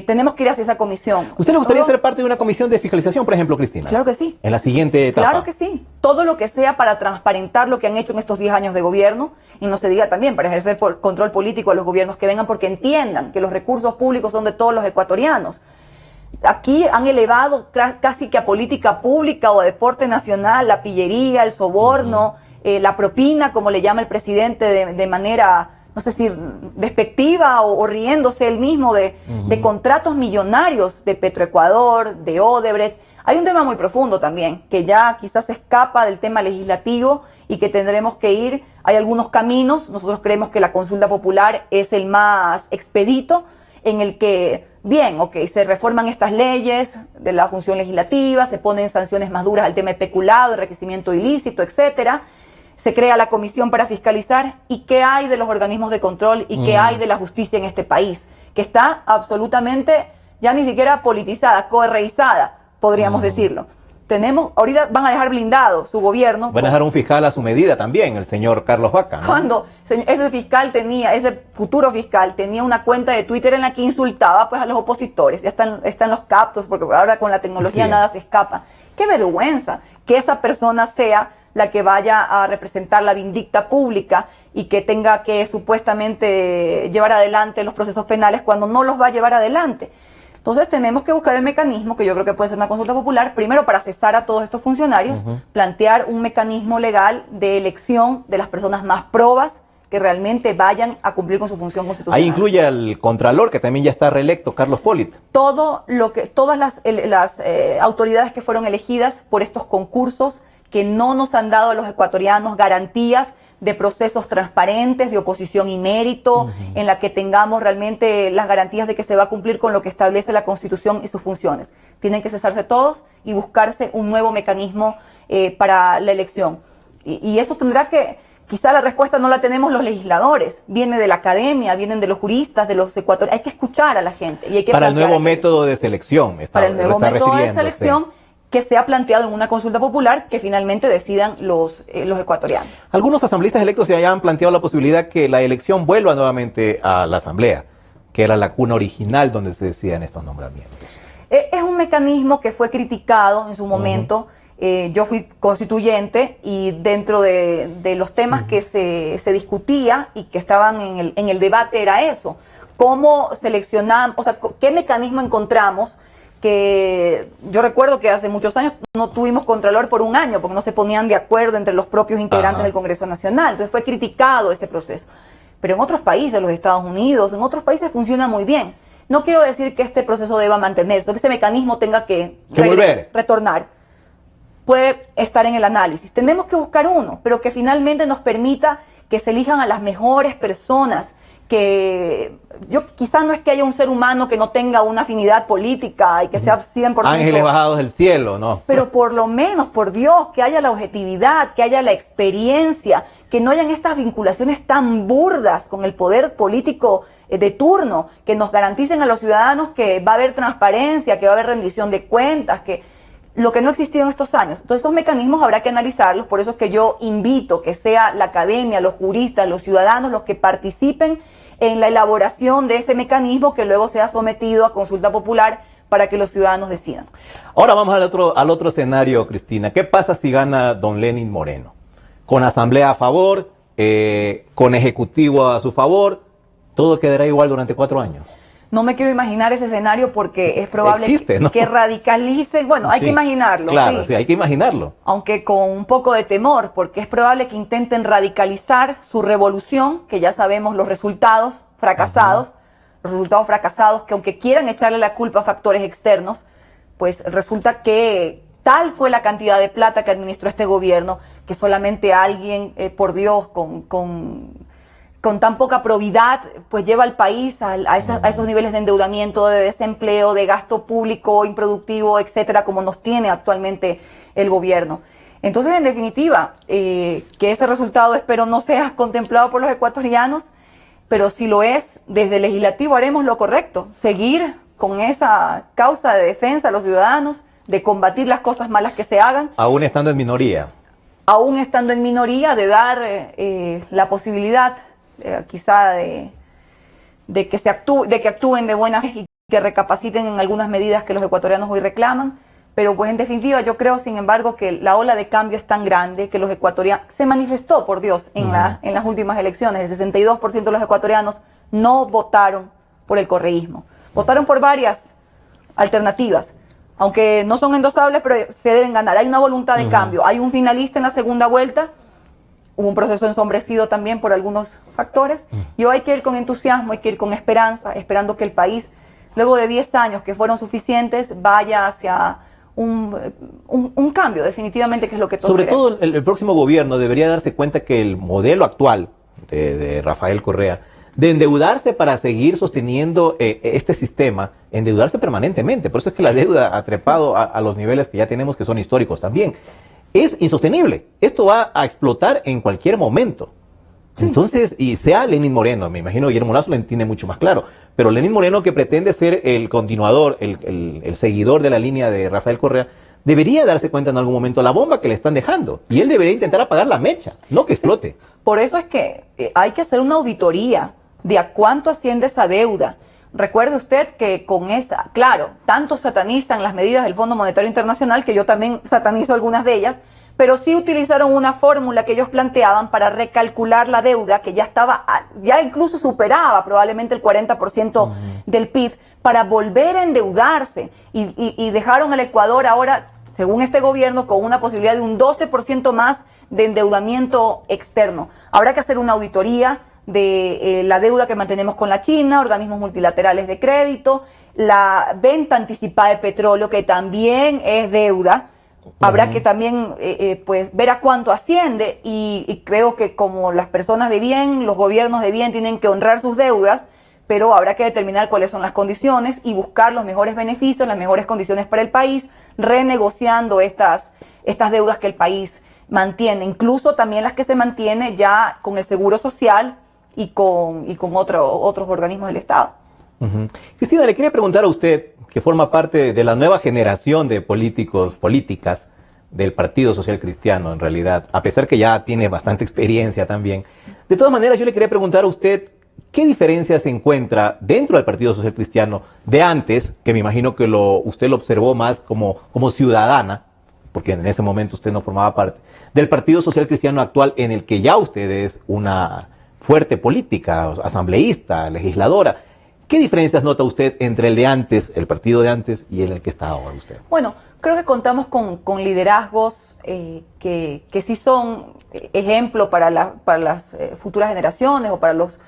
Tenemos que ir hacia esa comisión. ¿Usted le gustaría ser parte de una comisión de fiscalización, por ejemplo, Cristina? Claro que sí. En la siguiente etapa. Claro que sí. Todo lo que sea para transparentar lo que han hecho en estos 10 años de gobierno, y no se diga también para ejercer control político a los gobiernos que vengan, porque entiendan que los recursos públicos son de todos los ecuatorianos. Aquí han elevado casi que a política pública o a deporte nacional la pillería, el soborno, la propina, como le llama el presidente de manera, no sé si despectiva o riéndose él mismo de contratos millonarios de Petroecuador, de Odebrecht. Hay un tema muy profundo también, que ya quizás escapa del tema legislativo y que tendremos que ir. Hay algunos caminos. Nosotros creemos que la consulta popular es el más expedito, en el que, se reforman estas leyes de la función legislativa, se ponen sanciones más duras al tema de peculado, enriquecimiento ilícito, etcétera. Se crea la comisión para fiscalizar. ¿Y qué hay de los organismos de control y qué hay de la justicia en este país? Que está absolutamente, ya ni siquiera politizada, correizada, podríamos decirlo. Ahorita van a dejar blindado su gobierno. Van a dejar un fiscal a su medida también, el señor Carlos Vaca, ¿no? Cuando ese futuro fiscal tenía una cuenta de Twitter en la que insultaba pues a los opositores. Ya están los captos, porque ahora con la tecnología nada se escapa. ¡Qué vergüenza que esa persona sea la que vaya a representar la vindicta pública y que tenga que supuestamente llevar adelante los procesos penales cuando no los va a llevar adelante! Entonces tenemos que buscar el mecanismo, que yo creo que puede ser una consulta popular, primero para cesar a todos estos funcionarios, plantear un mecanismo legal de elección de las personas más probas que realmente vayan a cumplir con su función constitucional. Ahí incluye al Contralor, que también ya está reelecto, Carlos Pollitt. Todas las autoridades que fueron elegidas por estos concursos, que no nos han dado a los ecuatorianos garantías de procesos transparentes, de oposición y mérito, en la que tengamos realmente las garantías de que se va a cumplir con lo que establece la Constitución y sus funciones. Tienen que cesarse todos y buscarse un nuevo mecanismo para la elección. Y eso tendrá que, quizá la respuesta no la tenemos los legisladores, viene de la academia, vienen de los juristas, de los ecuatorianos. Hay que escuchar a la gente. Y hay que para el nuevo método de selección. Para el nuevo método de selección, que sea planteado en una consulta popular, que finalmente decidan los ecuatorianos. Algunos asambleístas electos ya han planteado la posibilidad que la elección vuelva nuevamente a la asamblea, que era la cuna original donde se decían estos nombramientos. Es un mecanismo que fue criticado en su momento. Yo fui constituyente y dentro de los temas que se discutía y que estaban en el debate era eso. ¿Cómo seleccionamos, o sea, qué mecanismo encontramos? Que yo recuerdo que hace muchos años no tuvimos Contralor por un año porque no se ponían de acuerdo entre los propios integrantes del Congreso Nacional. Entonces fue criticado ese proceso. Pero en otros países, los Estados Unidos, en otros países funciona muy bien. No quiero decir que este proceso deba mantenerse, que este mecanismo tenga que retornar. Puede estar en el análisis. Tenemos que buscar uno, pero que finalmente nos permita que se elijan a las mejores personas, que quizás no es que haya un ser humano que no tenga una afinidad política y que sea 100%... Ángeles bajados del cielo, ¿no? Pero por lo menos, por Dios, que haya la objetividad, que haya la experiencia, que no hayan estas vinculaciones tan burdas con el poder político de turno, que nos garanticen a los ciudadanos que va a haber transparencia, que va a haber rendición de cuentas, que lo que no ha existido en estos años. Entonces esos mecanismos habrá que analizarlos, por eso es que yo invito que sea la academia, los juristas, los ciudadanos los que participen en la elaboración de ese mecanismo que luego sea sometido a consulta popular para que los ciudadanos decidan. Ahora vamos al otro escenario, Cristina. ¿Qué pasa si gana don Lenin Moreno? Con asamblea a favor, con ejecutivo a su favor, ¿todo quedará igual durante 4 años? No me quiero imaginar ese escenario porque es probable Existe, ¿no? que radicalicen. Bueno, hay Sí, que imaginarlo. Claro, sí. sí, hay que imaginarlo. Aunque con un poco de temor, porque es probable que intenten radicalizar su revolución, que ya sabemos los resultados fracasados, que aunque quieran echarle la culpa a factores externos, pues resulta que tal fue la cantidad de plata que administró este gobierno, que solamente alguien, por Dios, con tan poca probidad, pues lleva al país a esos niveles de endeudamiento, de desempleo, de gasto público improductivo, etcétera, como nos tiene actualmente el gobierno. Entonces, en definitiva, que ese resultado espero no sea contemplado por los ecuatorianos, pero si lo es, desde el legislativo haremos lo correcto, seguir con esa causa de defensa a los ciudadanos, de combatir las cosas malas que se hagan. Aún estando en minoría. Aún estando en minoría, de dar la posibilidad quizá de que actúen de buena fe y que recapaciten en algunas medidas que los ecuatorianos hoy reclaman. Pero pues en definitiva yo creo, sin embargo, que la ola de cambio es tan grande que los ecuatorianos, se manifestó, por Dios, en las últimas elecciones. El 62% de los ecuatorianos no votaron por el correísmo. Votaron por varias alternativas, aunque no son endosables, pero se deben ganar. Hay una voluntad de cambio. Hay un finalista en la segunda vuelta. Hubo un proceso ensombrecido también por algunos factores. Y hoy hay que ir con entusiasmo, hay que ir con esperanza, esperando que el país, luego de 10 años que fueron suficientes, vaya hacia un cambio, definitivamente, que es lo que todos Sobre queremos. todo el próximo gobierno debería darse cuenta que el modelo actual de Rafael Correa, de endeudarse para seguir sosteniendo este sistema, endeudarse permanentemente. Por eso es que la deuda ha trepado a los niveles que ya tenemos, que son históricos también. Es insostenible. Esto va a explotar en cualquier momento. Entonces, y sea Lenín Moreno, me imagino Guillermo Lasso lo entiende mucho más claro, pero Lenín Moreno, que pretende ser el continuador, el seguidor de la línea de Rafael Correa, debería darse cuenta en algún momento la bomba que le están dejando. Y él debería intentar apagar la mecha, no que explote. Por eso es que hay que hacer una auditoría de a cuánto asciende esa deuda. Recuerde usted que con esa, claro, tanto satanizan las medidas del Fondo Monetario Internacional, que yo también satanizo algunas de ellas, pero sí utilizaron una fórmula que ellos planteaban para recalcular la deuda, que ya incluso superaba probablemente el 40% del PIB, para volver a endeudarse, y dejaron al Ecuador ahora, según este gobierno, con una posibilidad de un 12% más de endeudamiento externo. Habrá que hacer una auditoría de la deuda que mantenemos con la China, organismos multilaterales de crédito, la venta anticipada de petróleo, que también es deuda. Habrá que también pues ver a cuánto asciende, y creo que como las personas de bien, los gobiernos de bien tienen que honrar sus deudas, pero habrá que determinar cuáles son las condiciones y buscar los mejores beneficios, las mejores condiciones para el país, renegociando estas deudas que el país mantiene, incluso también las que se mantiene ya con el Seguro Social y con otros organismos del Estado. Cristina, le quería preguntar a usted, que forma parte de la nueva generación de políticas del Partido Social Cristiano, en realidad, a pesar que ya tiene bastante experiencia también. De todas maneras, yo le quería preguntar a usted, ¿qué diferencia se encuentra dentro del Partido Social Cristiano de antes, que me imagino que usted lo observó más como ciudadana, porque en ese momento usted no formaba parte, del Partido Social Cristiano actual, en el que ya usted es una fuerte política, asambleísta, legisladora? ¿Qué diferencias nota usted entre el de antes, el partido de antes, y el que está ahora usted? Bueno, creo que contamos con liderazgos que sí son ejemplo para las futuras generaciones, o para los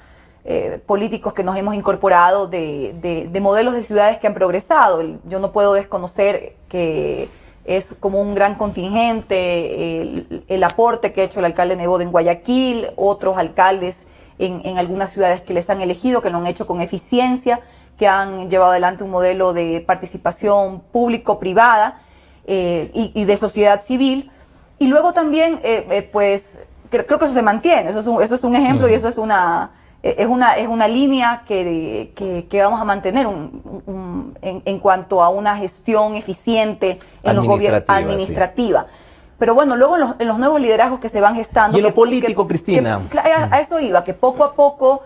políticos que nos hemos incorporado de modelos de ciudades que han progresado. Yo no puedo desconocer que es como un gran contingente el aporte que ha hecho el alcalde Nebot en Guayaquil, otros alcaldes en algunas ciudades que les han elegido, que lo han hecho con eficiencia, que han llevado adelante un modelo de participación público-privada y de sociedad civil. Y luego también, pues, creo que eso se mantiene, eso es un ejemplo, y eso es una línea que vamos a mantener en cuanto a una gestión eficiente en los gobiernos administrativa. Sí. Pero bueno, luego en los nuevos liderazgos que se van gestando... Y en lo político, Cristina. A eso iba, que poco a poco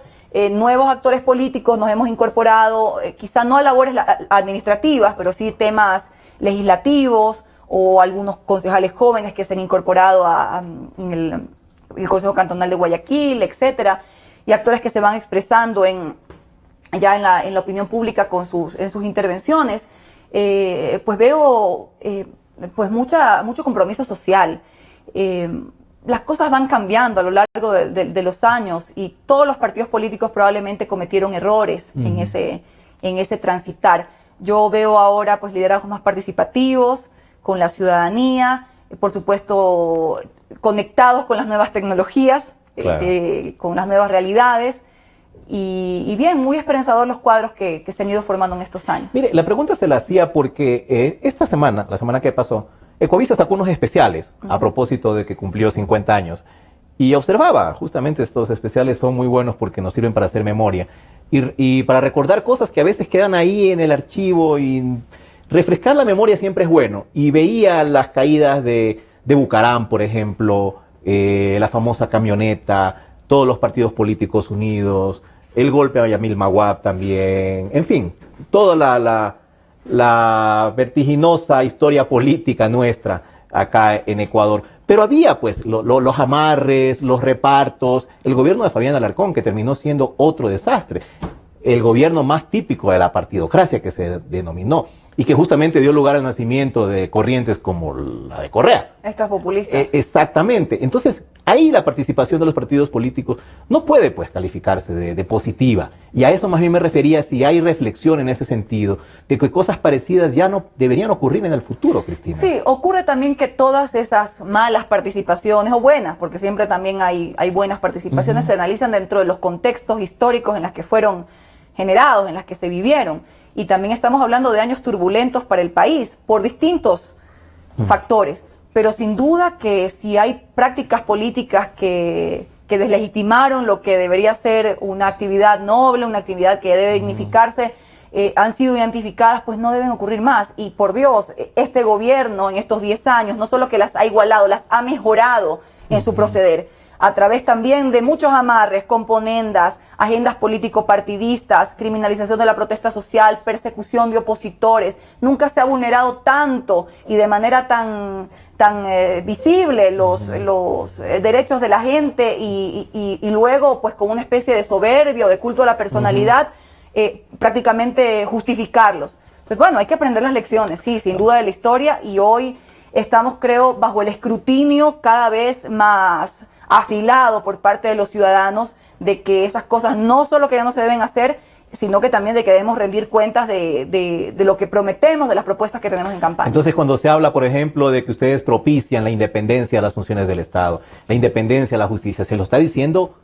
nuevos actores políticos nos hemos incorporado, quizá no a labores administrativas, pero sí temas legislativos, o algunos concejales jóvenes que se han incorporado en el Consejo Cantonal de Guayaquil, etcétera, y actores que se van expresando en ya en la opinión pública en sus intervenciones, pues veo pues mucho compromiso social. Las cosas van cambiando a lo largo de los años y todos los partidos políticos probablemente cometieron errores en ese transitar. Yo veo ahora pues liderazgos más participativos, con la ciudadanía, por supuesto conectados con las nuevas tecnologías, claro, con las nuevas realidades. Y bien, muy esperanzador los cuadros que se han ido formando en estos años. Mire, la pregunta se la hacía porque esta semana, la semana que pasó, Ecovisa sacó unos especiales a propósito de que cumplió 50 años. Y observaba, justamente estos especiales son muy buenos porque nos sirven para hacer memoria. Y para recordar cosas que a veces quedan ahí en el archivo y refrescar la memoria siempre es bueno. Y veía las caídas de Bucaram, por ejemplo, la famosa camioneta, todos los partidos políticos unidos, el golpe a Yamil Maguab también, en fin, toda la vertiginosa historia política nuestra acá en Ecuador. Pero había pues los amarres, los repartos, el gobierno de Fabián Alarcón, que terminó siendo otro desastre, el gobierno más típico de la partidocracia que se denominó, y que justamente dio lugar al nacimiento de corrientes como la de Correa. Estas populistas. Exactamente. Entonces, ahí la participación de los partidos políticos no puede pues calificarse de positiva. Y a eso más bien me refería, si hay reflexión en ese sentido, de que cosas parecidas ya no deberían ocurrir en el futuro, Cristina. Sí, ocurre también que todas esas malas participaciones, o buenas, porque siempre también hay buenas participaciones, se analizan dentro de los contextos históricos en los que fueron generados, en las que se vivieron. Y también estamos hablando de años turbulentos para el país, por distintos factores. Pero sin duda que si hay prácticas políticas que deslegitimaron lo que debería ser una actividad noble, una actividad que debe dignificarse, han sido identificadas, pues no deben ocurrir más. Y por Dios, este gobierno en estos 10 años no solo que las ha igualado, las ha mejorado en su proceder, a través también de muchos amarres, componendas, agendas político-partidistas, criminalización de la protesta social, persecución de opositores. Nunca se ha vulnerado tanto y de manera tan visible los derechos de la gente y luego pues con una especie de soberbia o de culto a la personalidad prácticamente justificarlos. Pues bueno, hay que aprender las lecciones, sí, sin duda de la historia, y hoy estamos, creo, bajo el escrutinio cada vez más afilado por parte de los ciudadanos de que esas cosas no solo que ya no se deben hacer, sino que también de que debemos rendir cuentas de lo que prometemos, de las propuestas que tenemos en campaña. Entonces, cuando se habla, por ejemplo, de que ustedes propician la independencia de las funciones del Estado, la independencia de la justicia, se lo está diciendo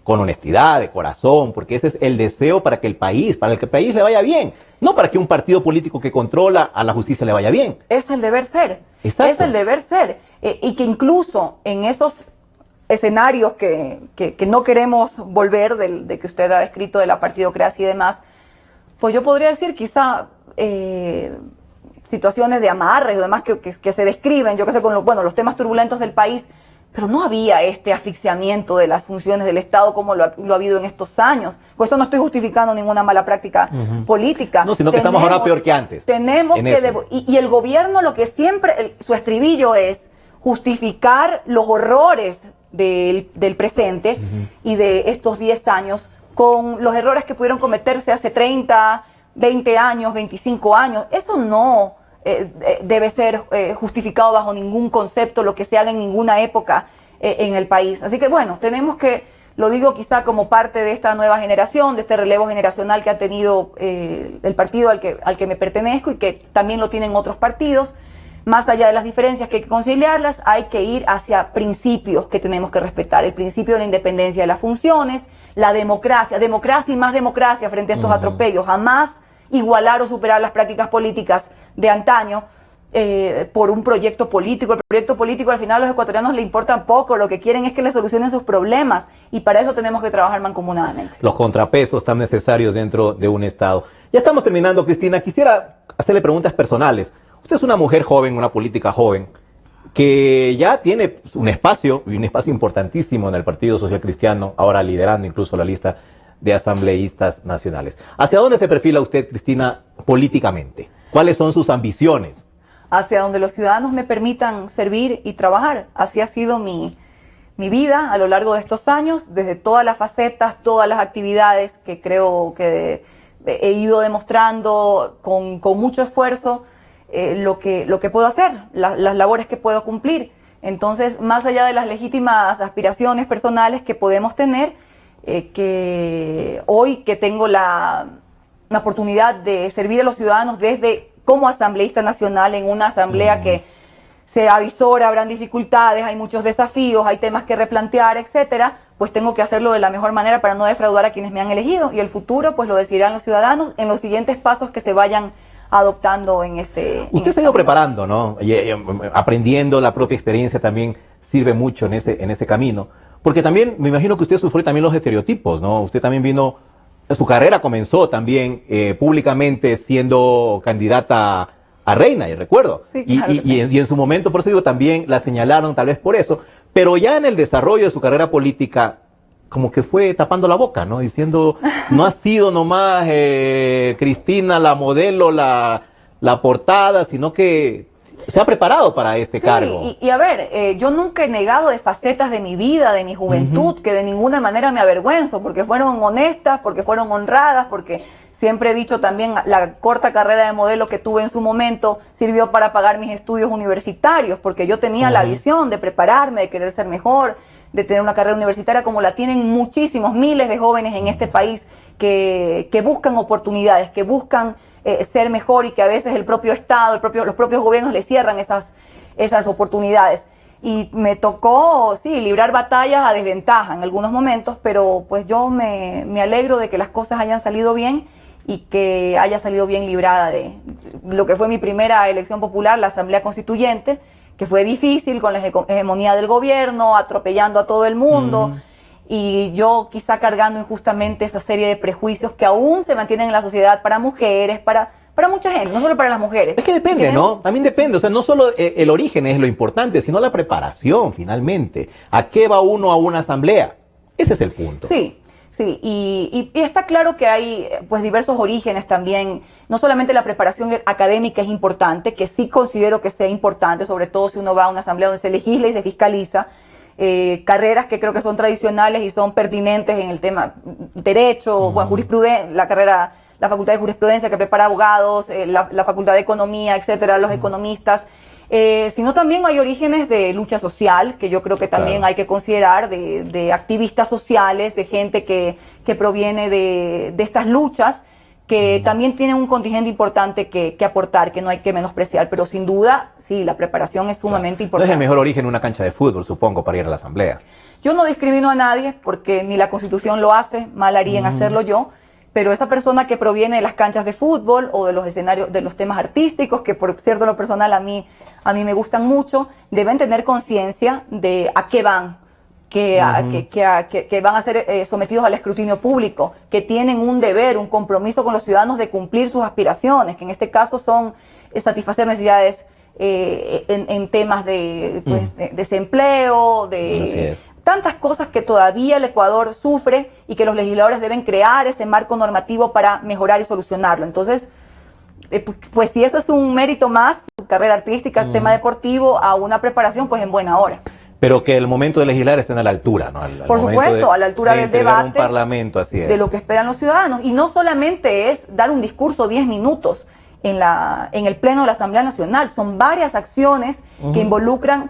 con honestidad, de corazón, porque ese es el deseo para que el país le vaya bien, no para que un partido político que controla a la justicia le vaya bien. Es el deber ser. Exacto. Es el deber ser. Y que incluso en esos escenarios que no queremos volver, de que usted ha descrito de la partidocracia y demás, pues yo podría decir quizá situaciones de amarres y demás que se describen, yo qué sé, con los temas turbulentos del país, pero no había este asfixiamiento de las funciones del Estado como lo ha habido en estos años. Pues esto no estoy justificando ninguna mala práctica política. No, sino que estamos ahora peor que antes. Y el gobierno lo que siempre, su estribillo es justificar los horrores del presente y de estos 10 años con los errores que pudieron cometerse hace 30, 20 años, 25 años. Eso no debe ser justificado bajo ningún concepto, lo que se haga en ninguna época en el país. Así que bueno, tenemos que, lo digo quizá como parte de esta nueva generación, de este relevo generacional que ha tenido el partido al que me pertenezco y que también lo tienen otros partidos. Más allá de las diferencias que hay que conciliarlas, hay que ir hacia principios que tenemos que respetar. El principio de la independencia de las funciones, la democracia y más democracia frente a estos atropellos. Jamás igualar o superar las prácticas políticas de antaño por un proyecto político. El proyecto político al final a los ecuatorianos le importa poco, lo que quieren es que le solucionen sus problemas y para eso tenemos que trabajar mancomunadamente. Los contrapesos tan necesarios dentro de un Estado. Ya estamos terminando, Cristina. Quisiera hacerle preguntas personales. Usted es una mujer joven, una política joven, que ya tiene un espacio importantísimo en el Partido Social Cristiano, ahora liderando incluso la lista de asambleístas nacionales. ¿Hacia dónde se perfila usted, Cristina, políticamente? ¿Cuáles son sus ambiciones? Hacia donde los ciudadanos me permitan servir y trabajar. Así ha sido mi mi vida a lo largo de estos años, desde todas las facetas, todas las actividades que creo que he ido demostrando con mucho esfuerzo lo que puedo hacer, las labores que puedo cumplir. Entonces, más allá de las legítimas aspiraciones personales que podemos tener, que hoy que tengo la oportunidad de servir a los ciudadanos desde como asambleísta nacional en una asamblea que se avisora, habrán dificultades, hay muchos desafíos, hay temas que replantear, etcétera, pues tengo que hacerlo de la mejor manera para no defraudar a quienes me han elegido, y el futuro pues lo decidirán los ciudadanos en los siguientes pasos que se vayan adoptando en este... Usted se ha ido preparando, ¿no? Aprendiendo, la propia experiencia también sirve mucho en ese camino. Porque también, me imagino que usted sufrió también los estereotipos, ¿no? Usted también vino, su carrera comenzó también públicamente siendo candidata a reina, y recuerdo. Sí, claro y en su momento, por eso digo, también la señalaron tal vez por eso. Pero ya en el desarrollo de su carrera política, como que fue tapando la boca, ¿no? Diciendo, no ha sido nomás Cristina la modelo, la portada, sino que se ha preparado para este cargo. Y a ver, yo nunca he negado de facetas de mi vida, de mi juventud, que de ninguna manera me avergüenzo, porque fueron honestas, porque fueron honradas, porque siempre he dicho también, la corta carrera de modelo que tuve en su momento sirvió para pagar mis estudios universitarios, porque yo tenía la visión de prepararme, de querer ser mejor, de tener una carrera universitaria como la tienen muchísimos, miles de jóvenes en este país que buscan oportunidades, que buscan ser mejor, y que a veces el propio Estado, los propios gobiernos les cierran esas oportunidades. Y me tocó, sí, librar batallas a desventaja en algunos momentos, pero pues yo me alegro de que las cosas hayan salido bien y que haya salido bien librada de lo que fue mi primera elección popular, la Asamblea Constituyente, que fue difícil con la hegemonía del gobierno, atropellando a todo el mundo, y yo quizá cargando injustamente esa serie de prejuicios que aún se mantienen en la sociedad para mujeres, para mucha gente, no solo para las mujeres. Es que depende, ¿no? También depende, o sea, no solo el origen es lo importante, sino la preparación, finalmente. ¿A qué va uno a una asamblea? Ese es el punto. Sí. Sí, y está claro que hay pues diversos orígenes también. No solamente la preparación académica es importante, que sí considero que sea importante, sobre todo si uno va a una asamblea donde se legisla y se fiscaliza, carreras que creo que son tradicionales y son pertinentes en el tema derecho, bueno, jurisprudencia, la facultad de jurisprudencia que prepara abogados, la facultad de economía, etcétera, los economistas. Sino también hay orígenes de lucha social, que yo creo que también hay que considerar, de activistas sociales, de gente que proviene de estas luchas, que también tienen un contingente importante que aportar, que no hay que menospreciar, pero sin duda, sí, la preparación es sumamente importante. No es el mejor origen una cancha de fútbol, supongo, para ir a la asamblea. Yo no discrimino a nadie, porque ni la Constitución lo hace, mal haría en hacerlo yo. Pero esa persona que proviene de las canchas de fútbol o de los escenarios, de los temas artísticos, que por cierto, en lo personal a mí me gustan mucho, deben tener conciencia de a qué van, que van a ser sometidos al escrutinio público, que tienen un deber, un compromiso con los ciudadanos de cumplir sus aspiraciones, que en este caso son satisfacer necesidades en temas de desempleo, tantas cosas que todavía el Ecuador sufre y que los legisladores deben crear ese marco normativo para mejorar y solucionarlo. Entonces, pues si eso es un mérito más, su carrera artística, tema deportivo, a una preparación, pues en buena hora. Pero que el momento de legislar estén a la altura, ¿no? Por supuesto, a la altura del debate, un parlamento, así es, de lo que esperan los ciudadanos. Y no solamente es dar un discurso 10 minutos en el Pleno de la Asamblea Nacional, son varias acciones que involucran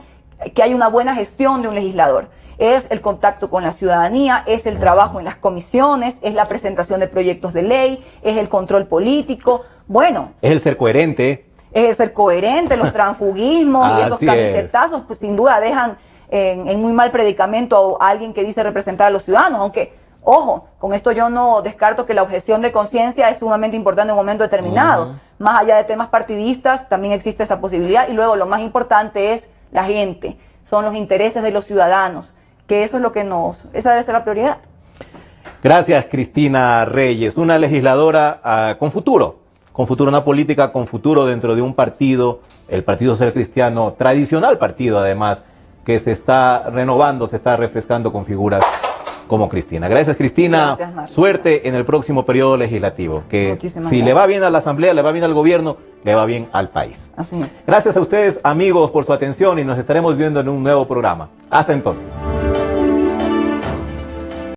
que hay una buena gestión de un legislador. Es el contacto con la ciudadanía, es el trabajo en las comisiones, es la presentación de proyectos de ley, es el control político. Bueno, es el ser coherente. Es el ser coherente, los transfugismos y esos camisetazos, pues sin duda dejan en muy mal predicamento a alguien que dice representar a los ciudadanos. Aunque, ojo, con esto yo no descarto que la objeción de conciencia es sumamente importante en un momento determinado. Más allá de temas partidistas, también existe esa posibilidad. Y luego lo más importante es la gente, son los intereses de los ciudadanos. Que eso es lo que esa debe ser la prioridad. Gracias, Cristina Reyes, una legisladora con futuro, una política con futuro dentro de un partido, el Partido Social Cristiano, tradicional partido además, que se está renovando, se está refrescando con figuras como Cristina. Gracias, Cristina. Gracias, suerte en el próximo periodo legislativo. Que muchísimas si gracias. le va bien a la Asamblea, le va bien al gobierno, le va bien al país. Así es. Gracias a ustedes, amigos, por su atención y nos estaremos viendo en un nuevo programa. Hasta entonces.